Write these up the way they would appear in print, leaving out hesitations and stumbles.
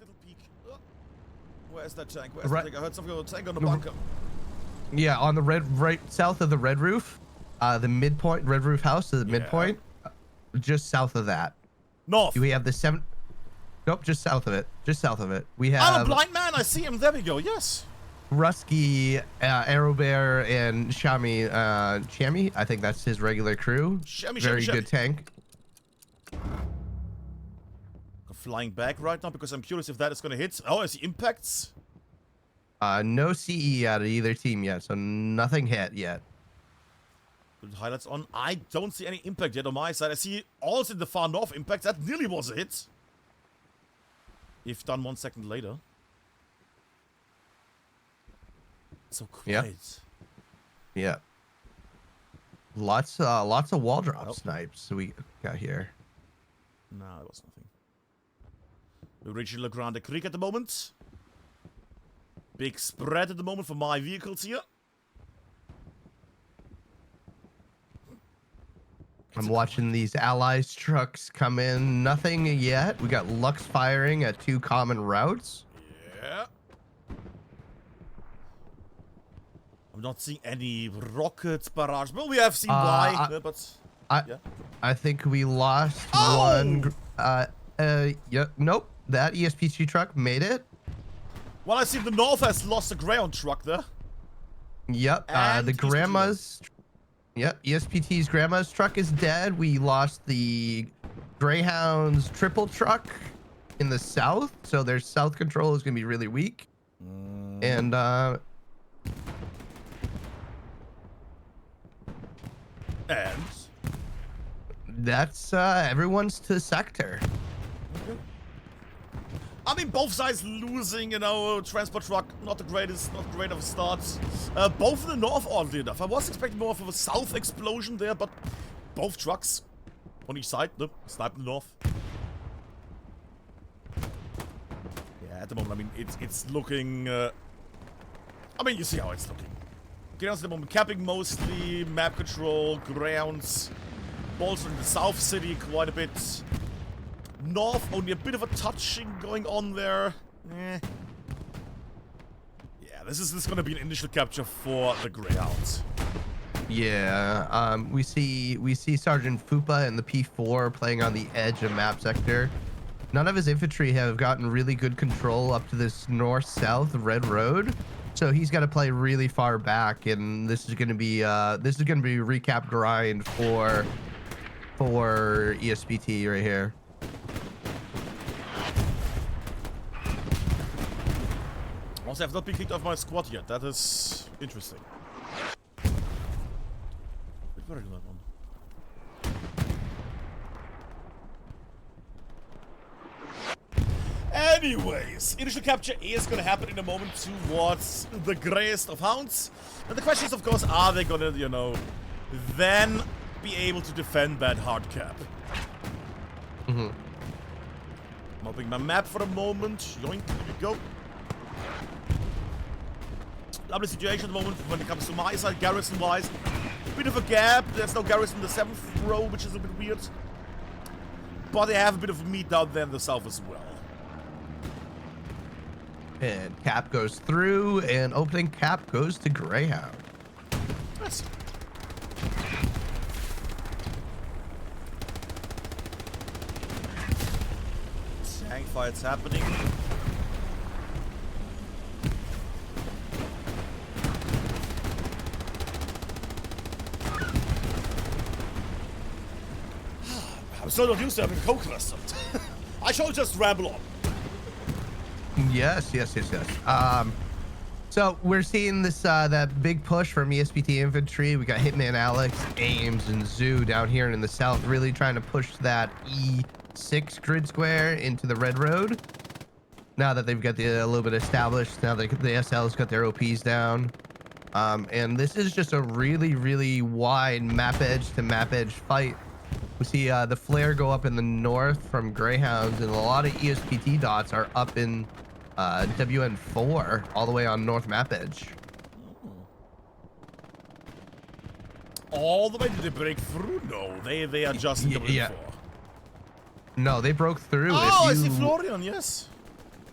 little peek. Where's that tank? Where's the tank? I heard something about a tank on the bunker. Yeah, on the right south of the red roof. The midpoint, red roof house is the midpoint. Just south of that. North. We have the 7. Nope, just south of it. Just south of it. We have. I'm a blind man. I see him. There we go. Yes. Rusky, Arrowbear, and Chami. I think that's his regular crew. Very good tank. I'm flying back right now because I'm curious if that is going to hit. Oh, I see impacts. No CE out of either team yet, so nothing hit yet. Good highlights on. I don't see any impact yet on my side. I see also in the far north impact. That nearly was a hit. If done 1 second later. So quiet. Yeah. Lots of wall drop snipes we got here. Nah, that was nothing. We're reaching Le Grande Creek at the moment. Big spread at the moment for my vehicles here. I'm watching these allies trucks come in. Nothing yet. We got Lux firing at 2 common routes. Yeah. I'm not seeing any rocket barrage. Well, we have seen why, but I think we lost one. Yeah, nope. That ESPT truck made it. Well, I see the north has lost a Greyhound truck there. Yep. The grandma's. Yep. ESPT's grandma's truck is dead. We lost the Greyhounds triple truck in the south, so their south control is gonna be really weak. And that's everyone's to sector. I mean, both sides losing, you know, transport truck, not the greatest, not great of a start. Both in the north, oddly enough. I was expecting more of a south explosion there, but both trucks on each side, snipe in the north. Yeah, at the moment, I mean, it's looking, I mean, you see how it's looking. Greyhounds at the moment, capping mostly, map control, Greyhounds, also in the south city quite a bit. North, only a bit of a touching going on there. Yeah, this is gonna be an initial capture for the Greyhounds. Yeah, we see Sergeant Fupa and the P4 playing on the edge of map sector. None of his infantry have gotten really good control up to this north-south red road, so he's got to play really far back, and this is gonna be recap grind for ESPT right here. Also, I have not been kicked off my squad yet. That is interesting. Where did that one? Anyways, initial capture is going to happen in a moment towards the greyest of hounds. And the question is, of course, are they going to, you know, then be able to defend that hard cap? Mm-hmm. I'm opening my map for a moment. Yoink, there we go. Lovely situation at the moment when it comes to my side, garrison-wise. Bit of a gap. There's no garrison in the 7th row, which is a bit weird. But they have a bit of meat down there in the south as well. And cap goes through, and opening cap goes to Greyhound. Yes. Tank fights happening. I'm so not used to having co-clustered. I shall just ramble on. Yes. So we're seeing this that big push from ESPT infantry. We got Hitman Alex, Ames, and Zoo down here in the south, really trying to push that E6 grid square into the red road. Now that they've got a little bit established, now that the SL's got their OPs down. And this is just a really, really wide map edge to map edge fight. We see the flare go up in the north from Greyhounds, and a lot of ESPT dots are up in WN4 all the way on north map edge. All the way, did they break through? No, they are just in WN4. No, they broke through. Oh, I see Florian, yes.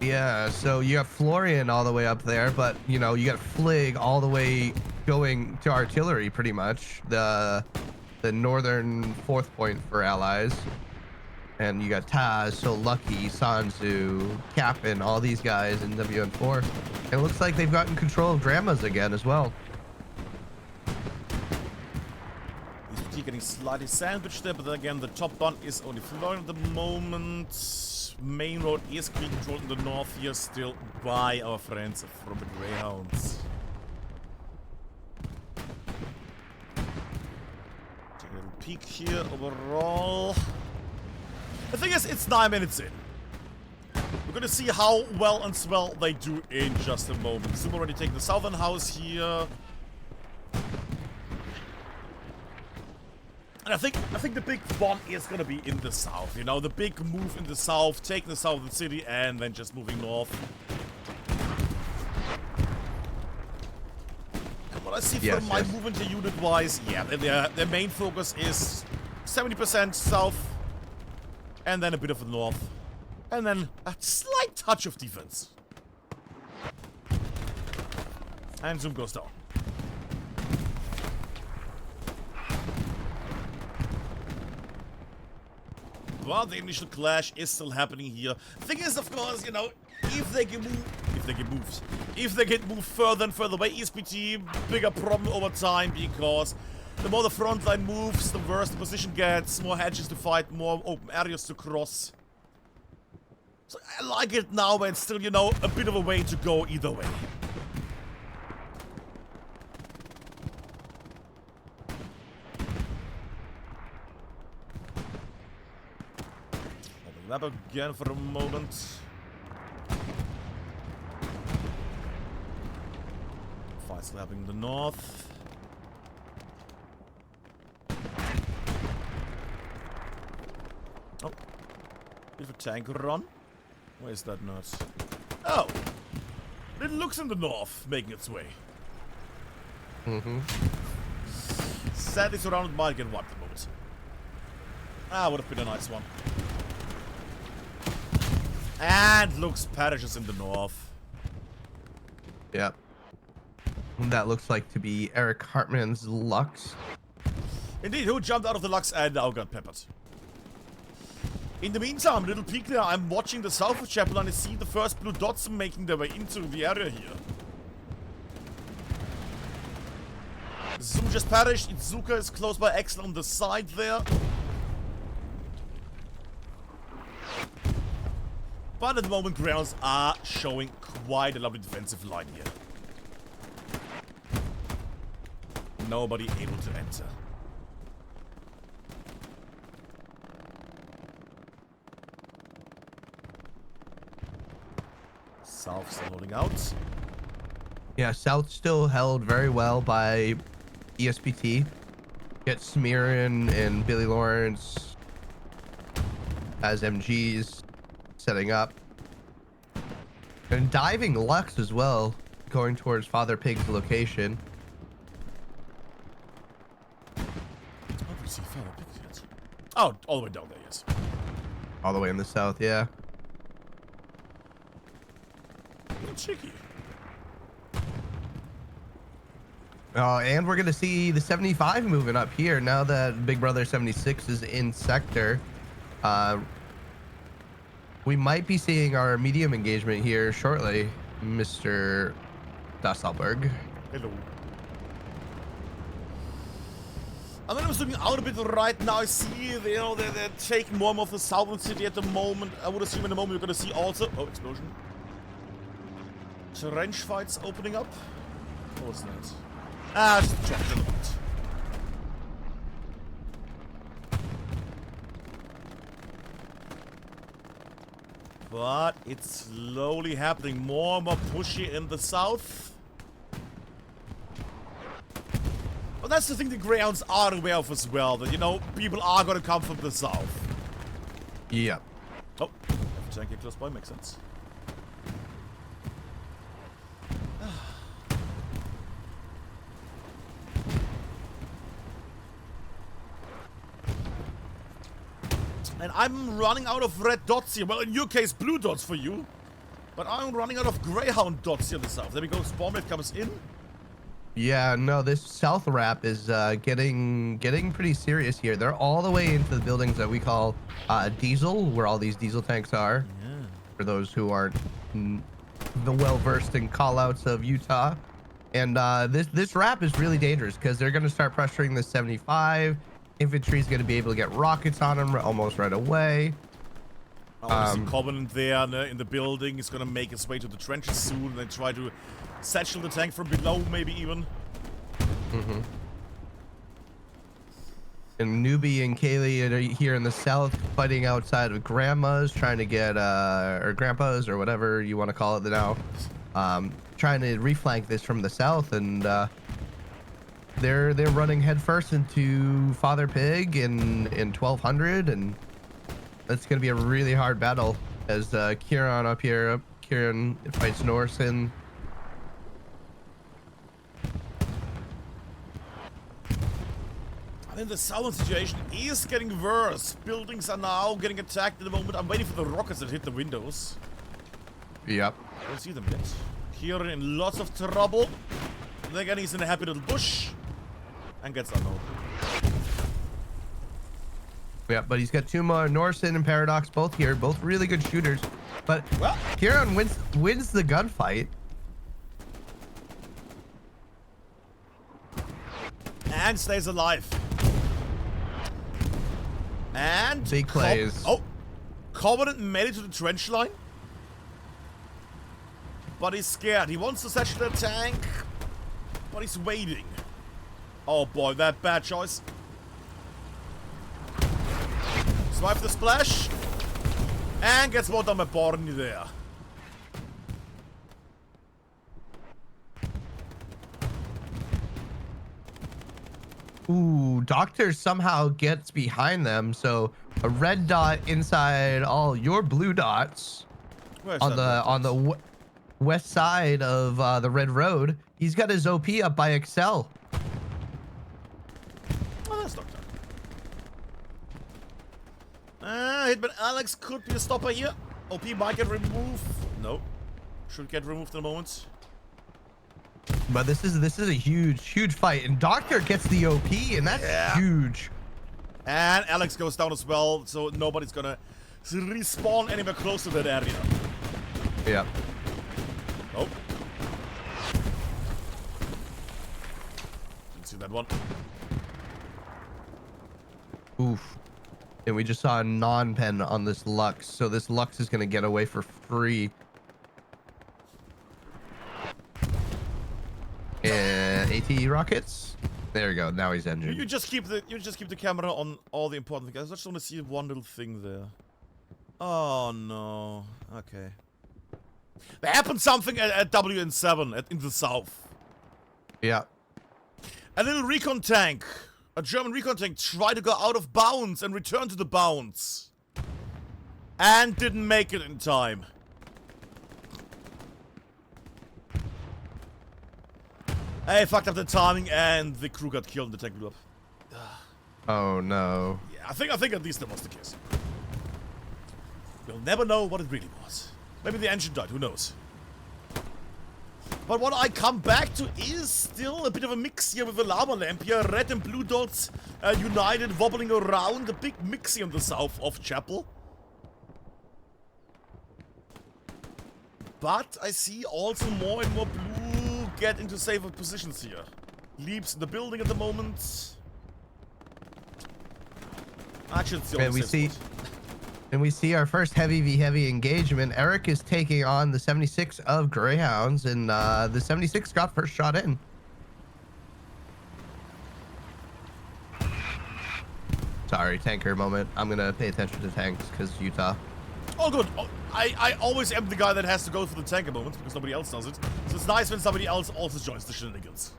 Yeah, so you have Florian all the way up there, but you know, you got Flig all the way going to artillery pretty much. The northern fourth point for allies. And you got Taz, So Lucky, Sanzu, Cap'n, all these guys in WN4. And it looks like they've gotten control of Grandma's again as well. ESPT getting slightly sandwiched there, but then again, the top bun is only Florian at the moment. Main road is being controlled in the north here still by our friends from the Greyhounds. Take a little peek here overall. The thing is, it's 9 minutes in. We're gonna see how well and swell they do in just a moment. Zoom already taking the southern house here. And I think the big one is gonna be in the south, you know, the big move in the south, taking the southern city and then just moving north. And what I see from my movement here unit-wise, yeah, their main focus is 70% south, and then a bit of the north, and then a slight touch of defense. And Zoom goes down. Well, the initial clash is still happening here. Thing is, of course, you know, if they get moved further and further away, ESPT, bigger problem over time, because the more the front line moves, the worse the position gets, more hedges to fight, more open areas to cross. So I like it now, but it's still, you know, a bit of a way to go either way. That again for a moment. Fight still happening in the north. Oh, bit of a tank run. Where is that nut? Oh, it looks in the north, making its way. Sadly surrounded by get wiped at the moment. Ah, would have been a nice one. And looks perishes in the north. Yep. That looks like to be Eric Hartman's Lux. Indeed, who jumped out of the Lux and now got peppered. In the meantime, a little peek there, I'm watching the south of Chapel and I see the first blue dots making their way into the area here. Zoom just perished, Itsuka is close by, excellent on the side there. But at the moment, Greyhounds are showing quite a lovely defensive line here. Nobody able to enter. South still holding out. Yeah, South still held very well by ESPT. Get Smearin and Billy Lawrence as MGs. Setting up. And diving Lux as well, going towards Father Pig's location. How do we see Father Pig yet? Oh, all the way down there, yes. All the way in the south, yeah. Cheeky. Oh, and we're gonna see the 75 moving up here now that Big Brother 76 is in sector. We might be seeing our medium engagement here shortly, Mr. Dasselberg. Hello. I'm gonna zooming out a bit right now. I see, you know, they're taking more and more of the southern city at the moment. I would assume in a moment you're gonna see also... Oh, explosion. Trench fights opening up. What was that? Ah, just a trench in the front. But it's slowly happening. More and more pushy in the south. But that's the thing the Greyhounds are aware of as well. That, you know, people are going to come from the south. Yep. Oh, tank get close by. Makes sense. And I'm running out of red dots here. Well, in your case, blue dots for you. But I'm running out of Greyhound dots here in the south. There we go. Spawnmate comes in. Yeah, no, this south wrap is getting pretty serious here. They're all the way into the buildings that we call diesel, where all these diesel tanks are. Yeah. For those who aren't the well-versed in call-outs of Utah. And this wrap is really dangerous because they're going to start pressuring the 75. Infantry is going to be able to get rockets on them almost right away. See Covenant there in the building. He's gonna make his way to the trenches soon and then try to satchel the tank from below, maybe even. And Newbie and Kaylee are here in the south fighting outside of Grandma's, trying to get or Grandpa's or whatever you want to call it now, trying to reflank this from the south, and they're running headfirst into Father Pig in 1200, and that's going to be a really hard battle as Kieran up here. Kieran fights Norson. I think the southern situation is getting worse. Buildings are now getting attacked at the moment. I'm waiting for the rockets that hit the windows. Yep. I don't see them yet. Kieran in lots of trouble. And again, he's in a happy little bush. And gets unknown. Yeah, but he's got two more, Norson and Paradox, both here, both really good shooters. But well, Kieran wins the gunfight. And stays alive. And big plays. Covenant made it to the trench line. But he's scared. He wants to satchel the tank. But he's waiting. Oh boy, that bad choice. Swipe the splash. And gets one down by Borny there. Ooh, Doctor somehow gets behind them, so a red dot inside all your blue dots. Where's on the west side of the red road. He's got his OP up by Excel. Oh, that's Doctor. Hitman Alex could be a stopper here. OP might get removed. No. Should get removed in a moment. But this is a huge fight, and Doctor gets the OP, and that's huge. And Alex goes down as well, so nobody's gonna respawn anywhere close to that area. Yeah. Oh. Didn't see that one. Oof. And we just saw a non-pen on this Lux, so this Lux is gonna get away for free. And AT rockets. There we go. Now he's engine. You just keep the camera on all the important things. I just want to see one little thing there. Oh no. Okay. There happened something at WN7 in the south. Yeah. A little recon tank, a German recon tank, tried to go out of bounds and return to the bounds, and didn't make it in time. Hey, fucked up the timing, and the crew got killed and the tank blew up. Oh no. Yeah, I think at least that was the case. We'll never know what it really was. Maybe the engine died, who knows. But what I come back to is still a bit of a mix here with the lava lamp here. Red and blue dots united, wobbling around. A big mix here in the south of Chapel. But I see also more and more blue get into safer positions here. Leaps in the building at the moment. Actually, it's the only safe spot. And we see our first heavy v heavy engagement. Eric is taking on the 76 of Greyhounds, and the 76 got first shot in. Sorry, tanker moment. I'm gonna pay attention to tanks because Utah. Oh, good. Oh, I always am the guy that has to go for the tanker moment because nobody else does it. So it's nice when somebody else also joins the shenanigans.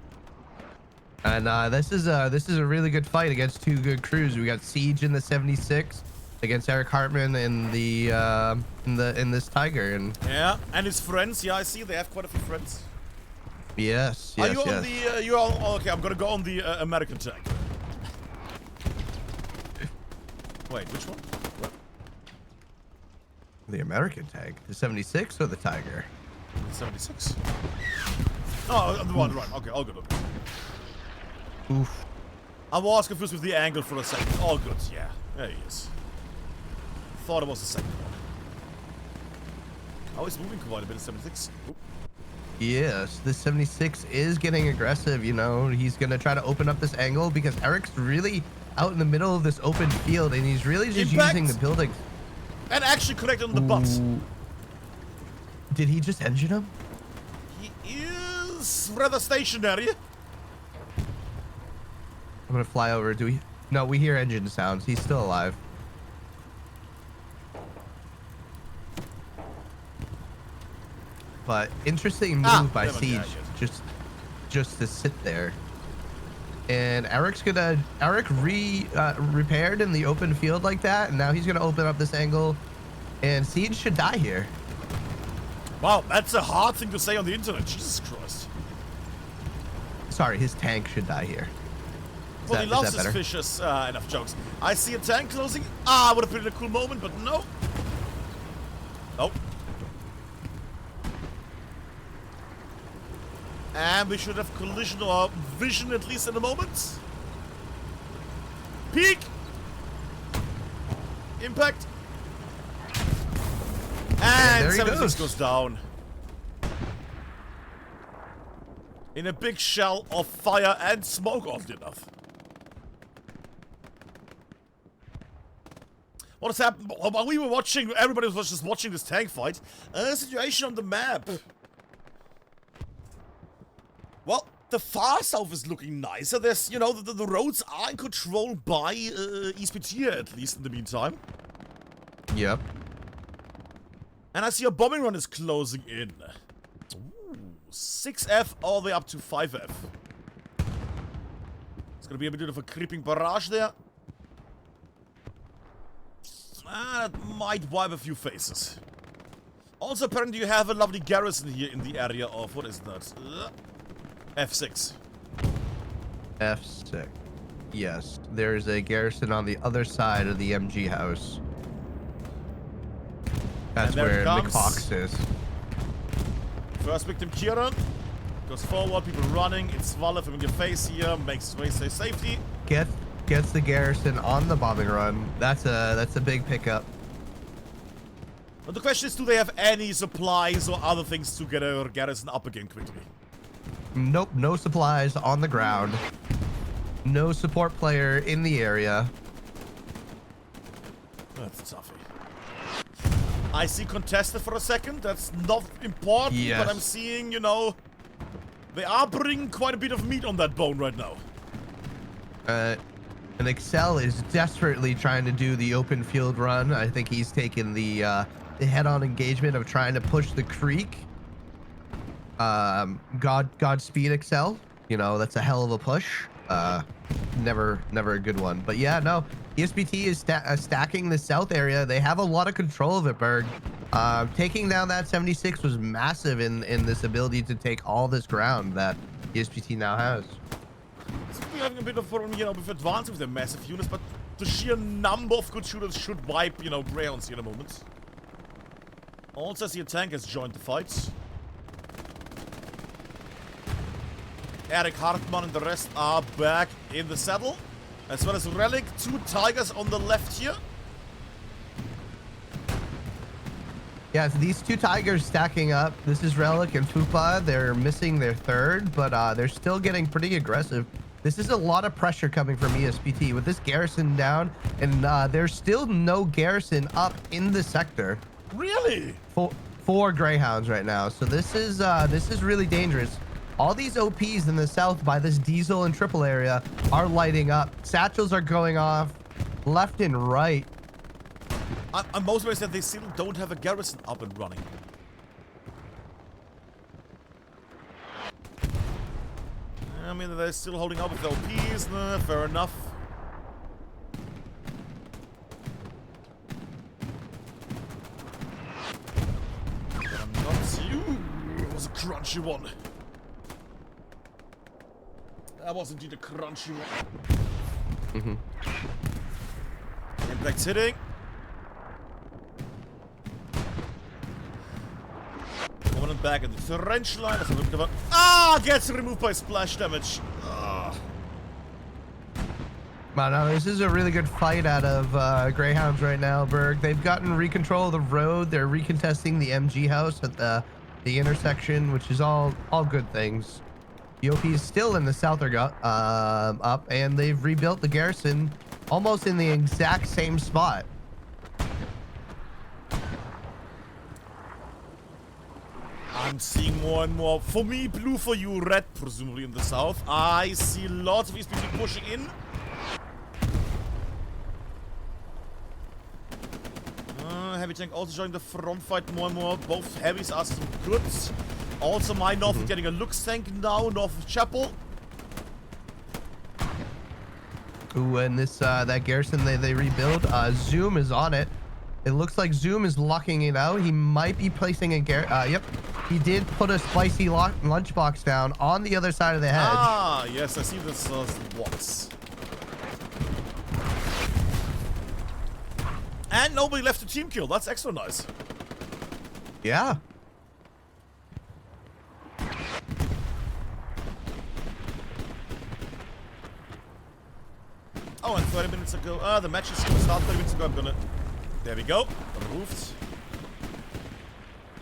And this is a really good fight against two good crews. We got Siege in the 76 against Eric Hartman in the in this Tiger, and yeah, and his friends. Yeah, I see they have quite a few friends. Yes. Are you on the? You're on. Okay, I'm gonna go on the American tank. Wait, which one? What? The American tank, the 76 or the Tiger? 76. Oh, the one, right. Okay, all good. Oof. I was confused with the angle for a second. All good, yeah. There he is. Thought it was the second one. Oh, he's moving quite a bit in 76. Oop. Yes, this 76 is getting aggressive. You know, he's going to try to open up this angle because Eric's really out in the middle of this open field and he's really just using the buildings. And actually connected on the butts. Did he just engine him? He is rather stationary. I'm going to fly over. Do we? No, we hear engine sounds. He's still alive. But interesting move by Siege, just to sit there. And Eric repaired in the open field like that, and now he's gonna open up this angle, and Siege should die here. Wow, that's a hard thing to say on the internet. Jesus Christ. Sorry, his tank should die here. Well, he loves his fishes. Enough jokes. I see a tank closing. Ah, would have been a cool moment, but no. Nope. And we should have collision or vision at least in a moment. Peek! Impact! And 76 goes down. In a big shell of fire and smoke, oddly enough. What has happened? While we were watching, everybody was just watching this tank fight. Situation on the map. Well, the far south is looking nicer. There's, you know, the roads are controlled by ESPT at least in the meantime. Yep. And I see a bombing run is closing in. Ooh, 6F all the way up to 5F. It's gonna be a bit of a creeping barrage there. That might wipe a few faces. Also, apparently you have a lovely garrison here in the area of, what is that? F6. F6. Yes, there's a garrison on the other side of the MG house. That's where McCox is. First victim, Kieran. Goes forward, people running. It's Valle from your face here. Makes his way to safety. Gets the garrison on the bombing run. That's a big pickup. But the question is, do they have any supplies or other things to get a garrison up again quickly? Nope, no supplies on the ground. No support player in the area. That's toughy. I see contested for a second. That's not important, yes. But I'm seeing, you know, they are bringing quite a bit of meat on that bone right now. And Excel is desperately trying to do the open field run. I think he's taken the head-on engagement of trying to push the creek. Godspeed, Excel. You know, that's a hell of a push. Never a good one. But yeah, no, ESPT is stacking the south area. They have a lot of control of it, Berg. Taking down that 76 was massive in this ability to take all this ground that ESPT now has. We're having a bit of problem, you know, with advancing with their massive units, but the sheer number of good shooters should wipe, you know, Greyhounds here in a moment. Also, I see a tank has joined the fight. Eric Hartmann and the rest are back in the saddle. As well as Relic, 2 Tigers on the left here. Yeah, so these 2 Tigers stacking up. This is Relic and Fupa. They're missing their third, but they're still getting pretty aggressive. This is a lot of pressure coming from ESPT with this garrison down, and there's still no garrison up in the sector. Really? For Greyhounds right now. So this is really dangerous. All these OPs in the south by this diesel and triple area are lighting up. Satchels are going off left and right. I'm most amazed that they still don't have a garrison up and running. I mean, they're still holding up with the OPs. Nah, fair enough. But I'm not you. It was a crunchy one. That was indeed a crunchy one. Impact's hitting. Coming back at the trench line. That's a little bit of a... Gets removed by splash damage. But no, this is a really good fight out of Greyhounds right now, Berg. They've gotten recontrol of the road. They're recontesting the MG house at the intersection, which is all good things. The OP is still in the south up, and they've rebuilt the garrison almost in the exact same spot. I'm seeing more and more. For me, blue, for you, red, presumably in the south. I see lots of ESPT pushing in. Heavy tank also joining the front fight more and more. Both heavies are some goods. Also, my north is getting a Lux tank now, north of Chapel. Ooh, and this that garrison they rebuild. Zoom is on it. It looks like Zoom is locking it out. He might be placing a yep. He did put a spicy lunchbox down on the other side of the hedge. Yes, I see this box. And nobody left a team kill. That's extra nice. Yeah. Oh, and 30 minutes ago. The match is going to start 30 minutes ago. I'm gonna... There we go. Removed.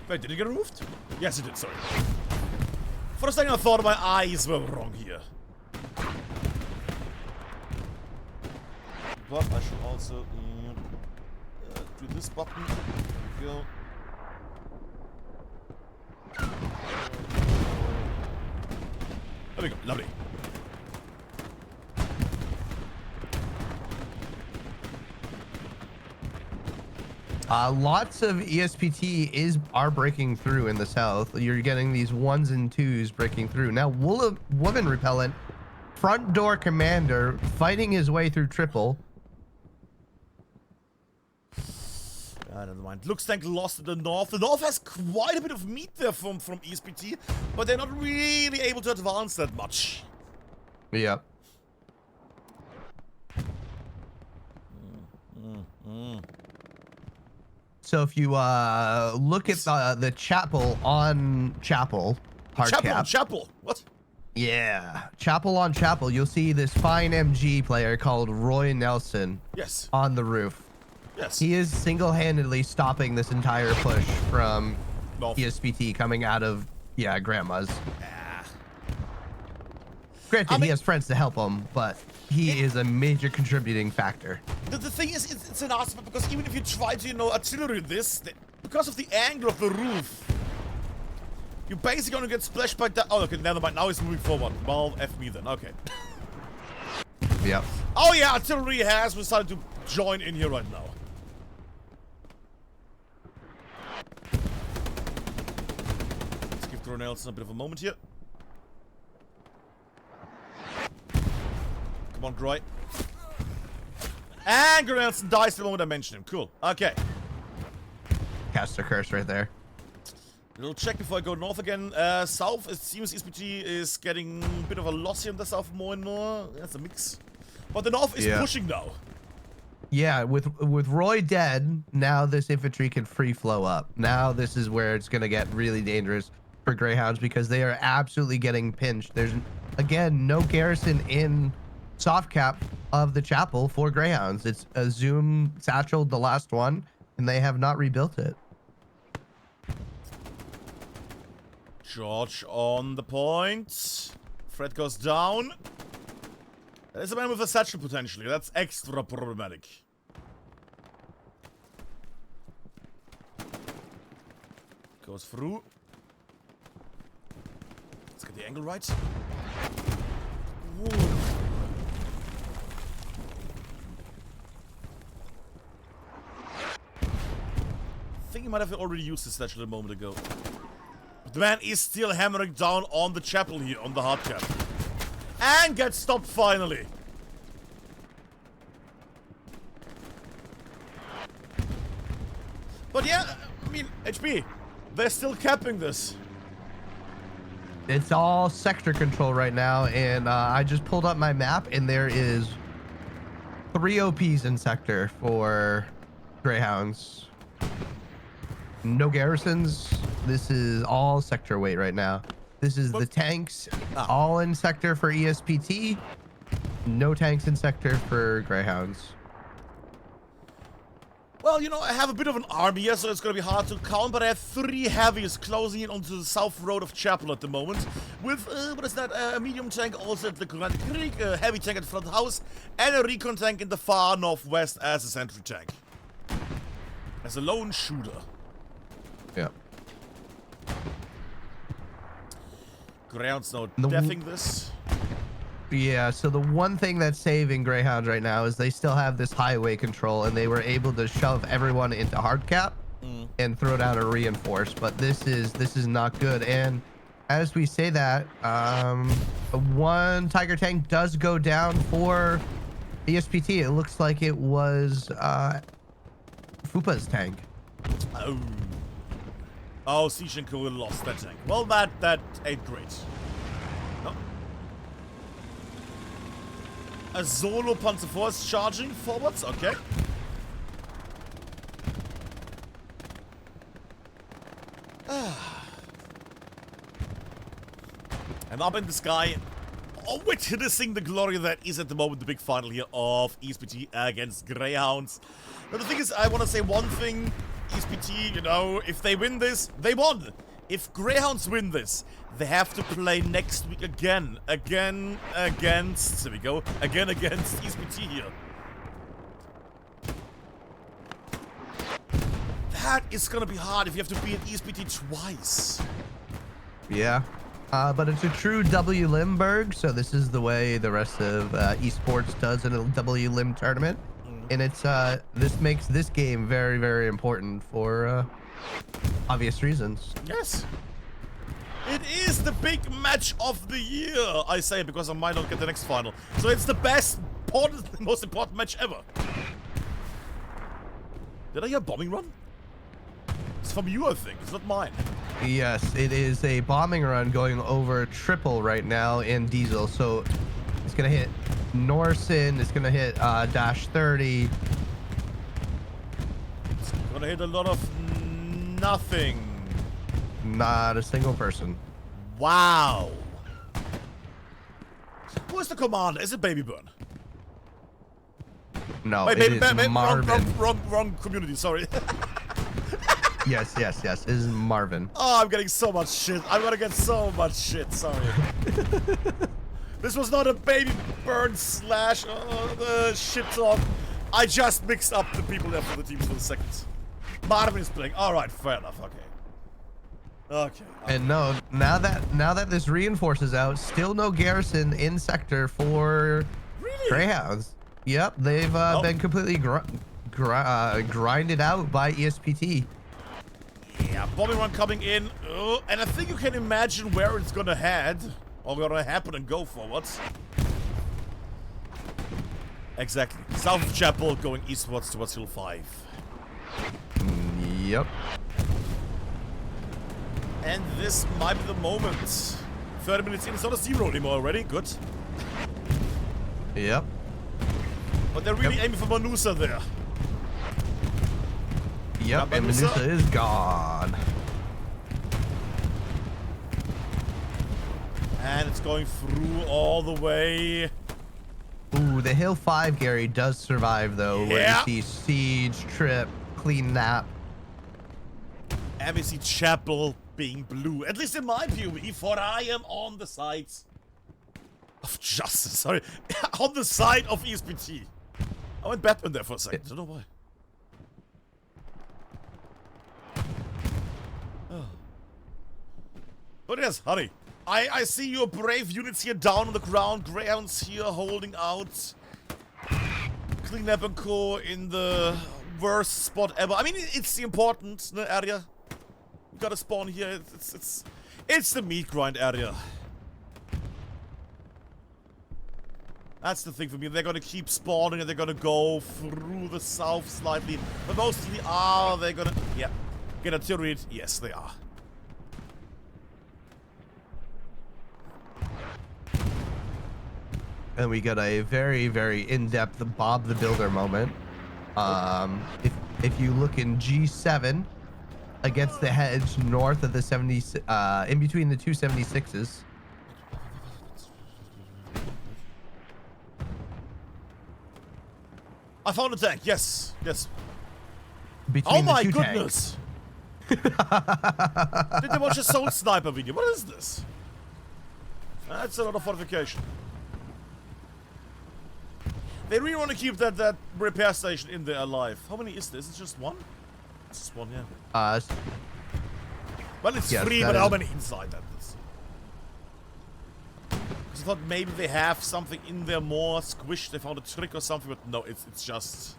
Wait, did it get removed? Yes, it did. Sorry. For a second, I thought my eyes were wrong here. But I should also do this button. There we go. There we go. Lovely. Lots of ESPT are breaking through in the south. You're getting these 1s and 2s breaking through. Now, Woman Repellent, front door commander, fighting his way through triple. Never mind. Looks like lost in the north. The north has quite a bit of meat there from ESPT, but they're not really able to advance that much. Yep. So if you look at the chapel on chapel, Chapel. What? Yeah, chapel on chapel. You'll see this fine MG player called Roy Nelson. Yes. On the roof. Yes. He is single-handedly stopping this entire push from North. ESPT coming out of Grandma's. Granted, he has friends to help him, but he is a major contributing factor. The thing is, it's an aspect because even if you try to, artillery this, because of the angle of the roof, you're basically gonna get splashed by that. Oh, okay, never mind. Now he's moving forward. Well, F me then. Okay. Yep. Oh yeah, artillery has decided to join in here right now. Let's give Thor Nelson a bit of a moment here. Come on, Groy. And Nelson dies the moment I mention him. Cool. Okay. Cast a curse right there. Little check before I go north again. South, it seems ESPT is getting a bit of a loss here in the south more and more. That's a mix. But the north is pushing now. Yeah, with Roy dead, now this infantry can free flow up. Now this is where it's going to get really dangerous for Greyhounds because they are absolutely getting pinched. There's, again, no garrison in soft cap of the chapel for Greyhounds. It's a Zoom satchel, the last one, and they have not rebuilt it. George on the point. Fred goes down. There's a man with a satchel potentially. That's extra problematic. Goes through. Let's get the angle right. Ooh. I think he might have already used his satchel a moment ago. The man is still hammering down on the chapel here, on the hard cap. And gets stopped finally. But yeah, I mean, HP, they're still capping this. It's all sector control right now, and I just pulled up my map, and there is 3 OPs in sector for Greyhounds. No garrisons. This is all sector weight right now. This is the tanks all in sector for ESPT. No tanks in sector for Greyhounds. Well, you know, I have a bit of an army here, so it's gonna be hard to count, but I have 3 heavies closing in onto the south road of Chapel at the moment. With, what is that, a medium tank also at the Grand Creek, a heavy tank at the front house, and a recon tank in the far northwest as a sentry tank. As a lone shooter. Yeah. Greyhounds now deffing this. Yeah, so the one thing that's saving Greyhounds right now is they still have this highway control, and they were able to shove everyone into hard cap and throw down a reinforce. But this is not good. And as we say that, one Tiger tank does go down for ESPT. It looks like it was Fupa's tank. Oh, Sishenko lost that tank. Well, that ain't great. No. A solo Panzer Force charging forwards, okay. And up in the sky, witnessing the glory that is at the moment the big final here of ESPT against Greyhounds. Now the thing is, I want to say one thing, ESPT, you know, if they win this, they won. If Greyhounds win this, they have to play next week again against, there we go, again against ESPT here. That is gonna be hard if you have to beat ESPT twice. Yeah. But it's a true W Limburg, so this is the way the rest of esports does in a W Lim tournament. And it's this makes this game very, very important for obvious reasons. Yes. It is the big match of the year, I say, because I might not get the next final. So it's the best, most important match ever. Did I hear a bombing run? It's from you, I think. It's not mine. Yes, it is a bombing run going over triple right now in Diesel. So it's going to hit Norsen. It's going to hit Dash 30. It's going to hit a lot of nothing. Not a single person. Wow. Who is the commander? Is it Baby Burn? No, wait, it is Marvin. Wrong community, sorry. Yes. It is Marvin. Oh, I'm getting so much shit. I'm gonna get so much shit, sorry. This was not a Baby Burn slash shit talk. I just mixed up the people there for the teams for a second. Marvin is playing. Alright, fair enough, okay. And no, now that this reinforces out, still no garrison in sector for Greyhounds. Yep, they've been completely grinded out by ESPT. Yeah, bombing run coming in. And I think you can imagine where it's gonna head. Or gonna happen and go forwards. Exactly. South of Chapel going eastwards towards Hill 5. Yep. And this might be the moment. 30 minutes in, it's not a 0 anymore already. Good. Yep. But they're really aiming for Manusa there. Yep, and Manusa is gone. And it's going through all the way. Ooh, the Hill 5, Gary, does survive, though. Yeah. Where you see Siege, Trip, Clean Nap. And we see Chapel being blue. At least in my POV, for I am on the side of justice. Sorry. On the side of ESPT. I went Batman there for a second. I don't know why. But yes, honey, I see your brave units here down on the ground. Greyhounds here holding out. Clean up and co in the worst spot ever. I mean, it's the important area. You gotta spawn here. It's the meat grind area. That's the thing for me. They're gonna keep spawning and they're gonna go through the south slightly. But mostly, are they gonna... Yeah. Get a turret? Yes, they are. And we got a very, very in-depth Bob the Builder moment. If you look in G7, against the hedge north of the 70, in between the two 76s. I found a tank. Yes. Yes. Between Oh my the two goodness. Did you watch a Soul Sniper video? What is this? That's a lot of fortification. They really want to keep that repair station in there alive. How many is there? Is it just one? It's just one, yeah. Well, it's yes, free, but how many inside that is? Because I thought maybe they have something in there more squished. They found a trick or something, but no, it's just...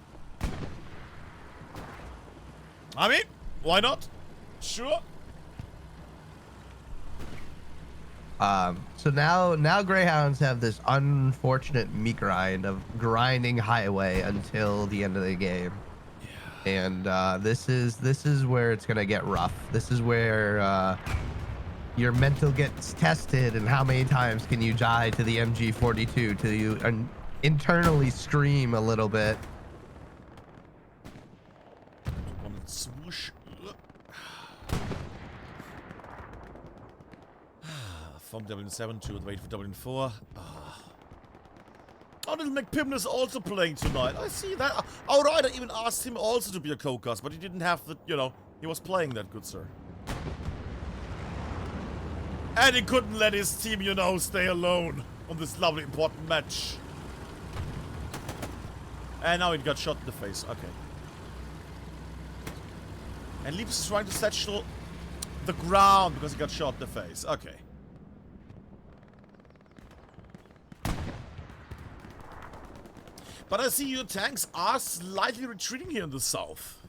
I mean, why not? Sure. So now Greyhounds have this unfortunate meat grind of grinding highway until the end of the game. Yeah. And this is where it's gonna get rough. This is where your mental gets tested, and how many times can you die to the MG42 till you internally scream a little bit. Swoosh. From W7 to wait for W4. Oh, little McPimmon is also playing tonight. I see that. Alright, I even asked him also to be a co-cast, but he didn't have the, you know, he was playing that, good sir. And he couldn't let his team, you know, stay alone on this lovely important match. And now he got shot in the face. Okay. And Leaps is trying to satchel the ground because he got shot in the face. Okay. But I see your tanks are slightly retreating here in the south.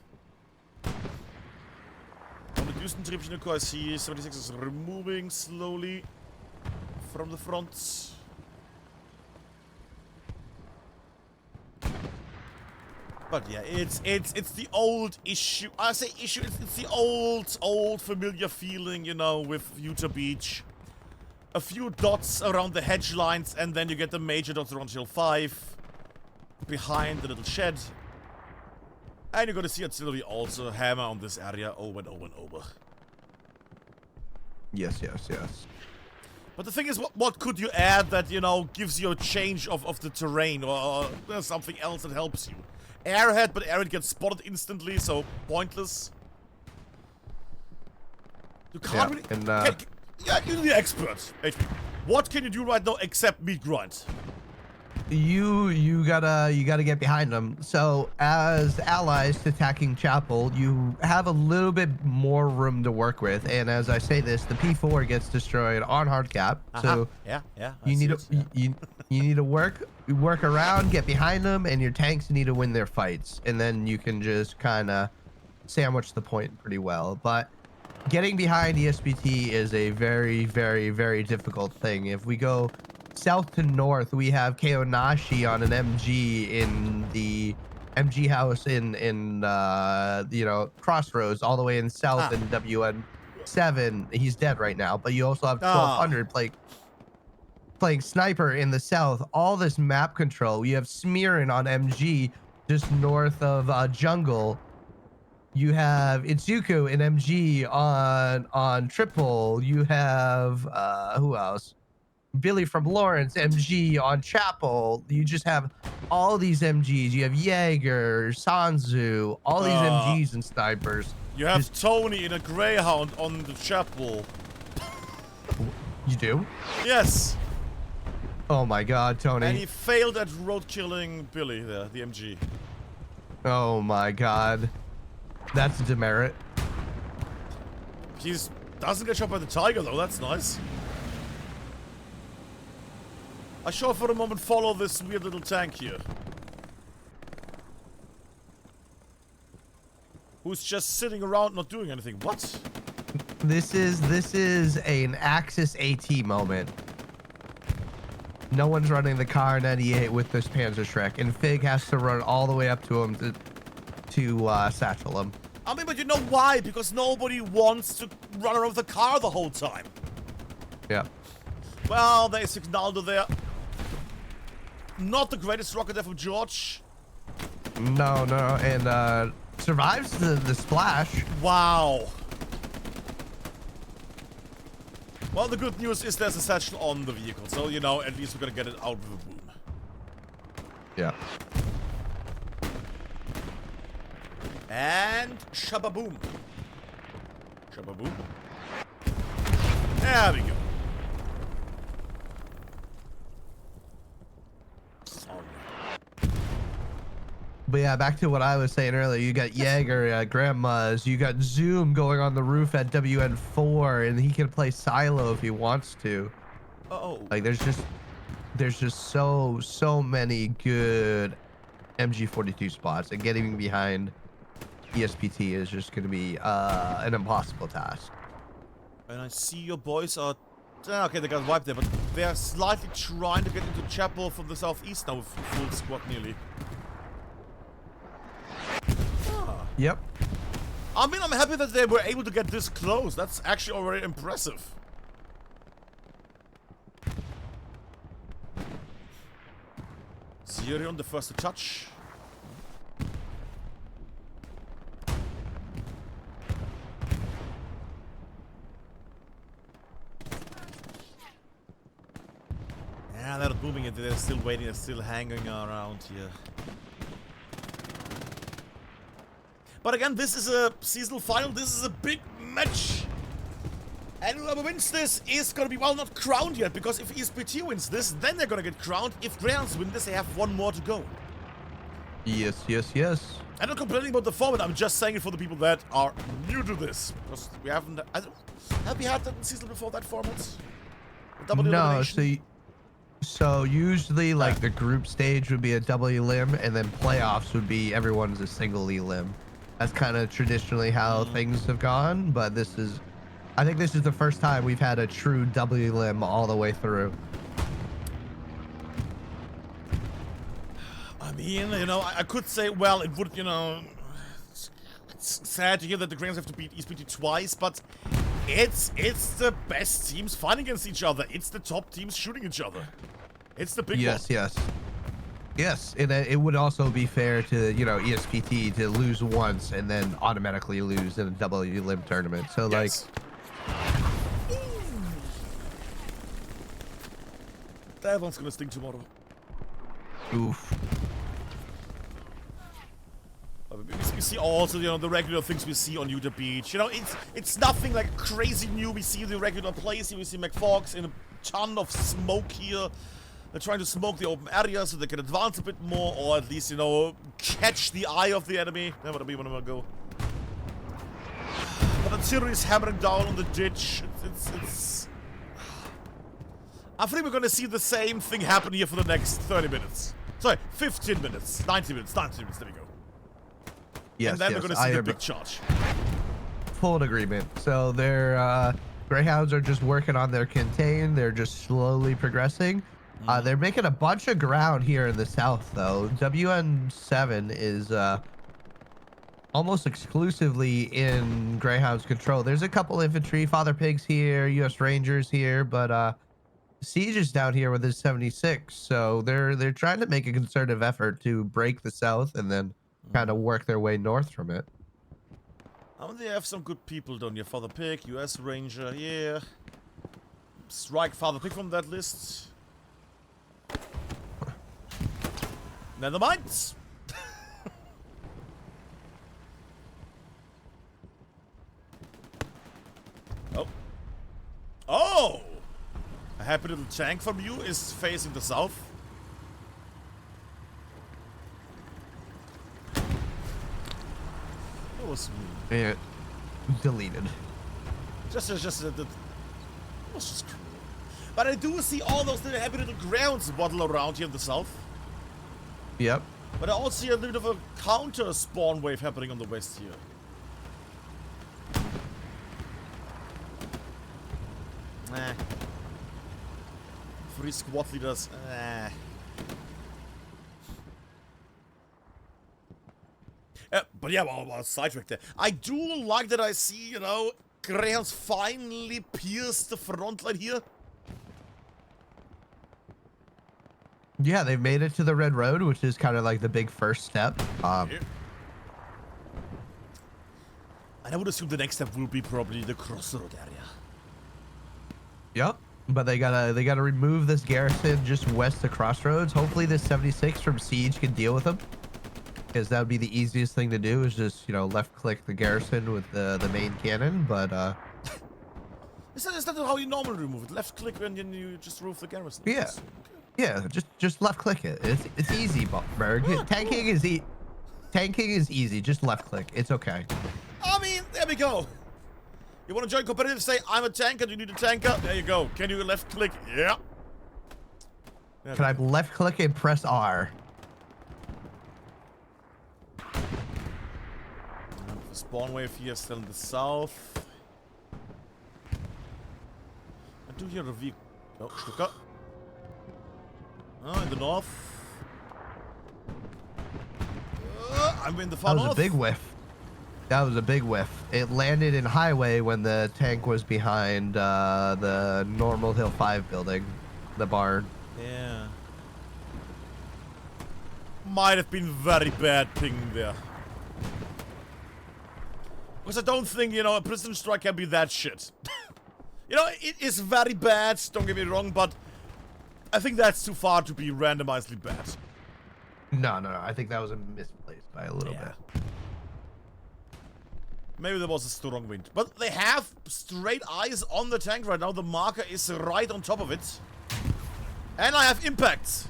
On the Düsentriebchen, I see 76 is removing slowly from the front. But yeah, it's the old issue. I say issue. It's the old familiar feeling, you know, with Utah Beach. A few dots around the hedge lines, and then you get the major dots around Hill 5. Behind the little shed. And you're gonna see artillery also hammer on this area over and over and over. Yes, yes, yes. But the thing is, what could you add that, you know, gives you a change of the terrain, or there's something else that helps you? Airhead, but Airhead gets spotted instantly, so pointless. You can't really... And, yeah, you're the expert. What can you do right now except meat grind? You gotta get behind them. So as allies attacking Chapel, you have a little bit more room to work with. And as I say this, the P4 gets destroyed on hard cap. So yeah, you need to work around, get behind them, and your tanks need to win their fights. And then you can just kind of sandwich the point pretty well. But getting behind ESPT is a very, very, very difficult thing. If we go south to north, we have Keonashi on an MG in the MG house in you know, Crossroads, all the way in south in WN7. He's dead right now, but you also have 1200 playing sniper in the south. All this map control. You have Smearin on MG just north of Jungle. You have Itsuku in MG on Triple. You have who else? Billy from Lawrence MG on Chapel. You just have all these MGs. You have Jaeger, Sanzu, all these MGs and snipers. You have Tony in a Greyhound on the Chapel. You do? Yes. Oh my God, Tony. And he failed at road killing Billy there, the MG. Oh my God. That's a demerit. He doesn't get shot by the Tiger though, that's nice. I shall for a moment follow this weird little tank here. Who's just sitting around not doing anything. What? This is an Axis AT moment. No one's running the Kar 98 with this Panzer Shrek, and Fig has to run all the way up to him to satchel him. I mean, but you know why? Because nobody wants to run around with the car the whole time. Yeah. Well, there's Signaldo there. Not the greatest rocket there from George. No, and survives the splash. Wow. Well, the good news is there's a satchel on the vehicle, so, you know, at least we're gonna get it out with a boom. Yeah. And shababoom. Shababoom. There we go. But yeah, back to what I was saying earlier. You got Jaeger, Grandma's. You got Zoom going on the roof at WN4, and he can play silo if he wants to. Oh. Like there's just so many good MG42 spots, and getting behind ESPT is just going to be an impossible task. And I see your boys are... Okay, they got wiped there, but they're slightly trying to get into Chapel from the southeast now with full squad nearly. Yep. I mean, I'm happy that they were able to get this close. That's actually already impressive. Zerion, the first to touch. Yeah, they're booming it. They're still waiting. They're still hanging around here. But again, this is a seasonal final. This is a big match. And whoever wins this is going to be, well, not crowned yet. Because if ESPT wins this, then they're going to get crowned. If Greyhounds win this, they have one more to go. Yes, yes, yes. I'm not complaining about the format. I'm just saying it for the people that are new to this. Because we haven't... Have we had that in season before, that format? No, so usually like the group stage would be a double elim, and then playoffs would be everyone's a single elim. That's kind of traditionally how things have gone, but I think this is the first time we've had a true double elim all the way through. I mean, you know, I could say, well, it would, you know, it's sad to hear that the Greyhounds have to beat ESPT twice, but it's the best teams fighting against each other. It's the top teams shooting each other. It's the big one. Yes, and it would also be fair to, you know, ESPT to lose once and then automatically lose in a double elim tournament. So yes. Like, that one's gonna sting tomorrow. Oof. We see also, you know, the regular things we see on Utah Beach. You know, it's nothing like crazy new. We see the regular plays here. We see McFox in a ton of smoke here. They're trying to smoke the open area so they can advance a bit more, or at least, you know, catch the eye of the enemy. That would be one of them go. But artillery is hammering down on the ditch. It's... I think we're gonna see the same thing happen here for the next 30 minutes. Sorry, 15 minutes, 90 minutes, there we go. Yes, and then we're gonna see the big charge. Full agreement. So their Greyhounds are just working on their contain. They're just slowly progressing. They're making a bunch of ground here in the south, though. WN7 is almost exclusively in Greyhound's control. There's a couple infantry, Father Pigs here, U.S. Rangers here, but Siege is down here with his 76. So they're trying to make a concerted effort to break the south and then kind of work their way north from it. Oh, they have some good people down here. Father Pig, U.S. Ranger, yeah. Strike Father Pig from that list. Never mind. Oh. Oh! A happy little tank from you is facing the south. That was mean. Yeah. Deleted. Just that was just cruel. But I do see all those little happy little grounds waddle around here in the south. Yep. But I also see a little bit of a counter spawn wave happening on the west here. Nah. Three squad leaders. Nah. But yeah, well, sidetrack there. I do like that I see, you know, Greyhounds finally pierce the front line here. Yeah, they've made it to the Red Road, which is kind of like the big first step. Yeah. And I would assume the next step will be probably the crossroad area. Yep. But they gotta remove this garrison just west of Crossroads. Hopefully this 76 from Siege can deal with them, because that would be the easiest thing to do, is just, you know, left click the garrison with the main cannon. But Is that how you normally remove it? Left click when you just remove the garrison? yeah, yeah, just left click it. It's easy, Berg. Tanking is easy. Just left click. It's okay. I mean, there we go. You want to join competitive? Say, I'm a tanker. Do you need a tanker? There you go. Can you left click? Yeah. Can I left click and press R? The spawn wave here is still in the south. I do hear a vehicle. Oh, Stuka. Oh, in the north. I'm in the far north. That was a big whiff. That was a big whiff. It landed in highway when the tank was behind the normal Hill 5 building, the barn. Yeah. Might have been very bad ping there. Because I don't think, you know, a precision strike can be that shit. You know, it is very bad, don't get me wrong, but I think that's too far to be randomizedly bad. No. I think that was a misplaced by a little bit. Maybe there was a strong wind. But they have straight eyes on the tank right now. The marker is right on top of it. And I have impact.